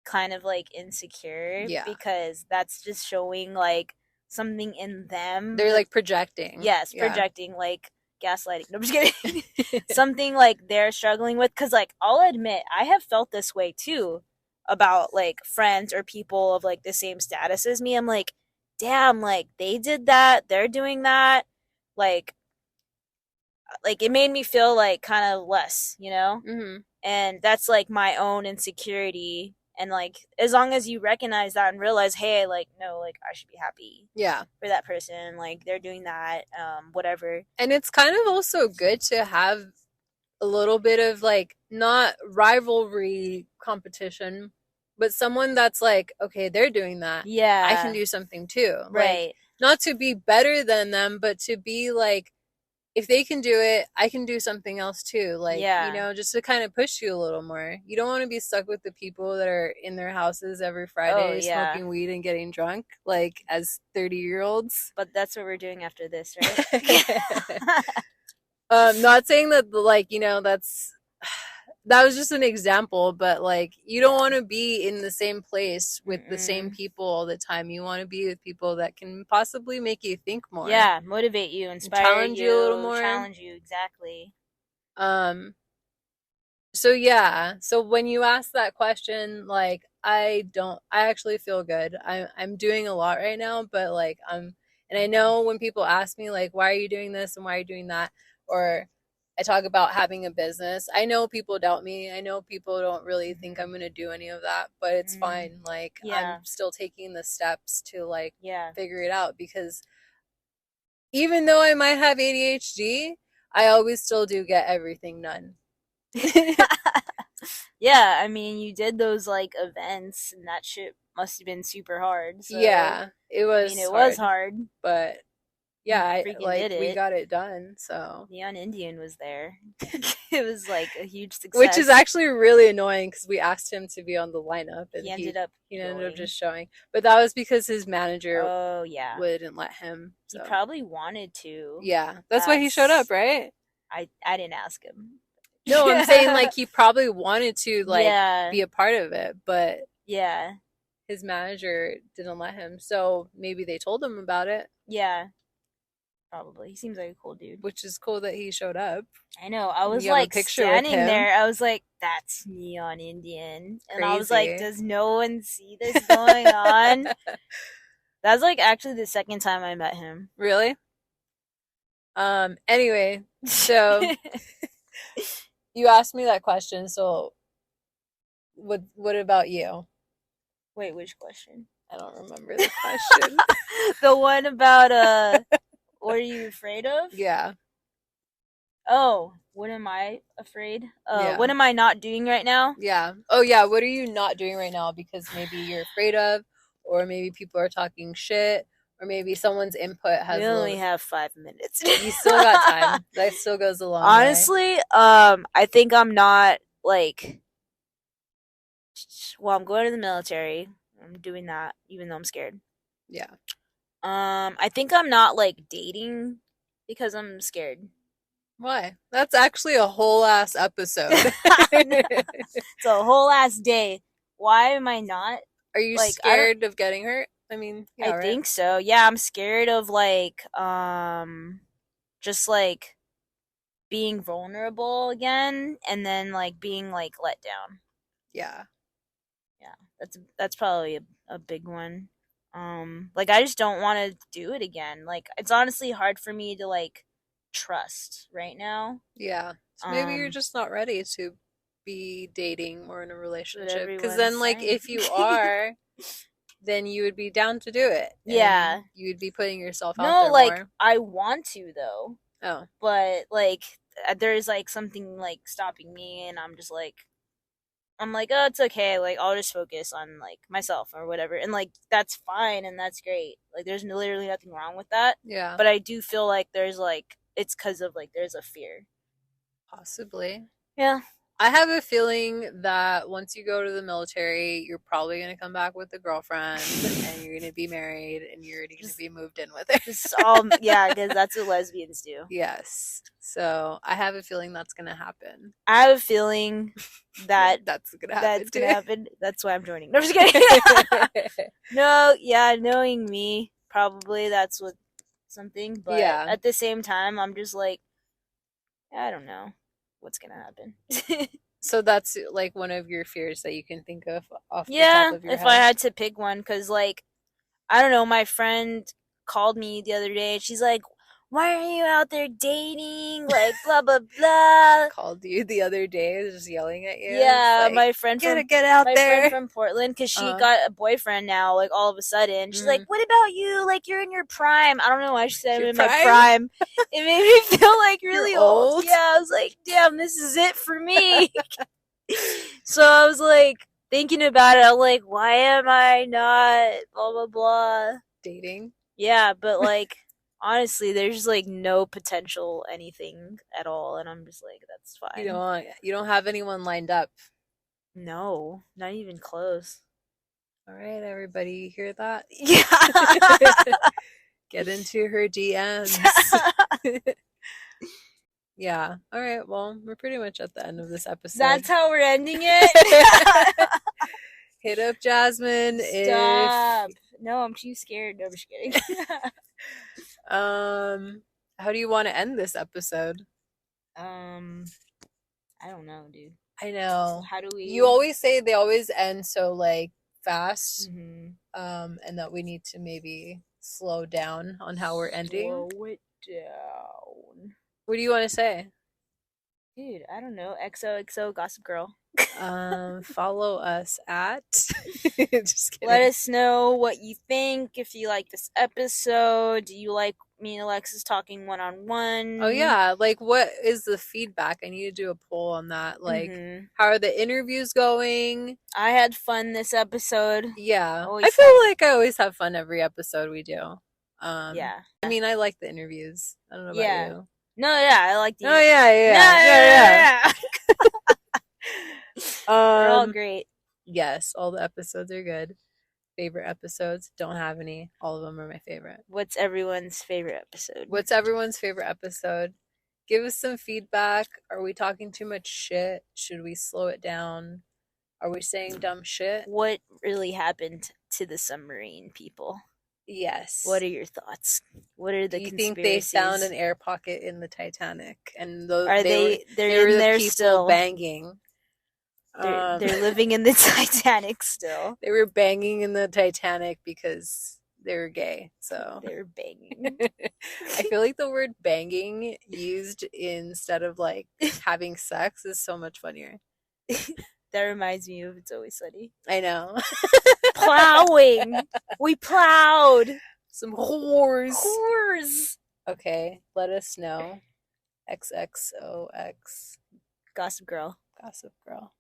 S1: kind of like insecure, because that's just showing like something in them.
S2: They're like projecting.
S1: Yes, projecting, like gaslighting. No, I'm just kidding. Something like they're struggling with, because like I'll admit I have felt this way too about like friends or people of like the same status as me. I'm like, damn, like they did that, they're doing that, like it made me feel like kind of less,
S2: Mm-hmm.
S1: and that's like my own insecurity. And like as long as you recognize that and realize, hey, like no, like I should be happy for that person, like they're doing that, whatever.
S2: And it's kind of also good to have a little bit of like, not rivalry competition, but someone that's like, okay, they're doing that, I can do something too,
S1: right?
S2: Like, not to be better than them, but to be like, if they can do it, I can do something else too. Like, you know, just to kind of push you a little more. You don't want to be stuck with the people that are in their houses every Friday smoking weed and getting drunk, like as 30-year-olds.
S1: But that's what we're doing after this, right?
S2: Not saying that, like, you know, that was just an example, but like, you don't want to be in the same place with the same people all the time. You want to be with people that can possibly make you think more.
S1: Yeah, motivate you, inspire
S2: challenge you a little more.
S1: Challenge you, exactly.
S2: So yeah, so when you ask that question, like, I actually feel good. I'm doing a lot right now, but like, and I know when people ask me like, why are you doing this and why are you doing that, or I talk about having a business, I know people doubt me. I know people don't really think I'm going to do any of that, but it's fine. Like, I'm still taking the steps to like figure it out, because even though I might have ADHD, I always still do get everything done.
S1: Yeah, I mean, you did those like events, and that shit must have been super hard. So,
S2: yeah, it was.
S1: I mean, it was hard,
S2: but yeah, we got it done. So
S1: Neon Indian was there. It was like a huge success,
S2: which is actually really annoying, because we asked him to be on the lineup, and he ended up just showing. But that was because his manager wouldn't let him. So.
S1: He probably wanted to.
S2: Yeah, that's why he showed up, right?
S1: I didn't ask him.
S2: No, I'm saying like he probably wanted to like be a part of it, but his manager didn't let him. So maybe they told him about it.
S1: Yeah, probably. He seems like a cool dude.
S2: Which is cool that he showed up.
S1: I know. I was like standing there. I was like, "That's Neon Indian," and I was like, "Does no one see this going on?" That's like actually the second time I met him.
S2: Really? Anyway, so. You asked me that question, so what about you?
S1: Wait, which question?
S2: I don't remember the question.
S1: The one about what are you afraid of?
S2: Yeah.
S1: Oh, what am I afraid? What am I not doing right now?
S2: Yeah. Oh yeah, what are you not doing right now because maybe you're afraid of, or maybe people are talking shit, or maybe someone's input has.
S1: We only have 5 minutes.
S2: You still got time. That still goes a long way.
S1: Honestly, I think I'm not like. Well, I'm going to the military. I'm doing that, even though I'm scared.
S2: Yeah.
S1: I think I'm not like dating because I'm scared.
S2: Why? That's actually a whole ass episode.
S1: It's a whole ass day. Why am I not?
S2: Are you like, scared of getting hurt? I mean, yeah,
S1: I think so. Yeah, I'm scared of like just like being vulnerable again, and then like being like let down.
S2: Yeah.
S1: That's probably a big one. Like I just don't want to do it again. Like it's honestly hard for me to like trust right now.
S2: Yeah. So maybe you're just not ready to be dating or in a relationship. Because then, like, if you are, then you would be down to do it.
S1: Yeah.
S2: You would be putting yourself out there
S1: like,
S2: more.
S1: I want to, though.
S2: Oh.
S1: But, like, there's, like, something, like, stopping me, and I'm like, oh, it's okay. Like, I'll just focus on, like, myself or whatever. And, like, that's fine and that's great. Like, there's literally nothing wrong with that.
S2: Yeah.
S1: But I do feel like there's, like, it's because of, like, there's a fear.
S2: Possibly.
S1: Yeah.
S2: I have a feeling that once you go to the military, you're probably going to come back with a girlfriend and you're going to be married and you're going to be moved in with her.
S1: Yeah, because that's what lesbians do.
S2: Yes. So I have a feeling that's going to happen.
S1: I have a feeling that
S2: that's going to happen.
S1: That's why I'm joining. No, I'm just kidding. No, yeah, knowing me, probably that's what something. But at the same time, I'm just like, I don't know what's gonna happen.
S2: So that's like one of your fears that you can think of off the top of your head?
S1: If I had to pick one, because like, I don't know, my friend called me the other day and she's like, why are you out there dating? Like, blah, blah, blah.
S2: Called you the other day, just yelling at you?
S1: Yeah, like, my friend
S2: get out there.
S1: My friend from Portland, because she got a boyfriend now, like, all of a sudden. She's like, what about you? Like, you're in your prime. I don't know why she said I'm in my prime. It made me feel, like, really old. Yeah, I was like, damn, this is it for me. So I was, like, thinking about it. I was like, why am I not blah, blah, blah.
S2: Dating?
S1: Yeah, but, like... Honestly, there's like no potential anything at all, and I'm just like, that's fine.
S2: You don't have anyone lined up.
S1: No, not even close.
S2: All right, everybody, you hear that?
S1: Yeah.
S2: Get into her DMs. Yeah. All right. Well, we're pretty much at the end of this episode.
S1: That's how we're ending it.
S2: Hit up Jasmine.
S1: Stop. No, I'm too scared. No, I'm just kidding.
S2: How do you want to end this episode?
S1: I don't know, dude.
S2: I know.
S1: How do we?
S2: You always say they always end so like fast, and that we need to maybe slow down on how we're ending.
S1: Slow it down.
S2: What do you want to say?
S1: Dude, I don't know. XOXO Gossip Girl.
S2: Follow us at
S1: just kidding. Let us know what you think, if you like this episode. Do you like me and Alexis talking one-on-one?
S2: Oh yeah, like what is the feedback? I need to do a poll on that. Like how are the interviews going?
S1: I had fun this episode.
S2: Yeah, I feel like I always have fun every episode we do.
S1: Yeah,
S2: I mean, I like the interviews. I don't know about you.
S1: No, yeah, I like the.
S2: Oh yeah.
S1: They're all great.
S2: Yes, all the episodes are good. Favorite episodes? Don't have any. All of them are my favorite.
S1: What's everyone's favorite episode?
S2: Give us some feedback. Are we talking too much shit? Should we slow it down? Are we saying dumb shit?
S1: What really happened to the submarine people?
S2: Yes.
S1: What are your thoughts? What are the conspiracies?
S2: You think they found an air pocket in the Titanic, and they're
S1: in there
S2: people
S1: still
S2: banging?
S1: They're living in the Titanic still.
S2: They were banging in the Titanic because they were gay. So
S1: they were banging.
S2: I feel like the word banging used instead of like having sex is so much funnier.
S1: That reminds me of It's Always Sunny.
S2: I know.
S1: Plowing. We plowed.
S2: Some whores.
S1: Okay,
S2: let us know. XXOX.
S1: Gossip Girl.
S2: Gossip Girl.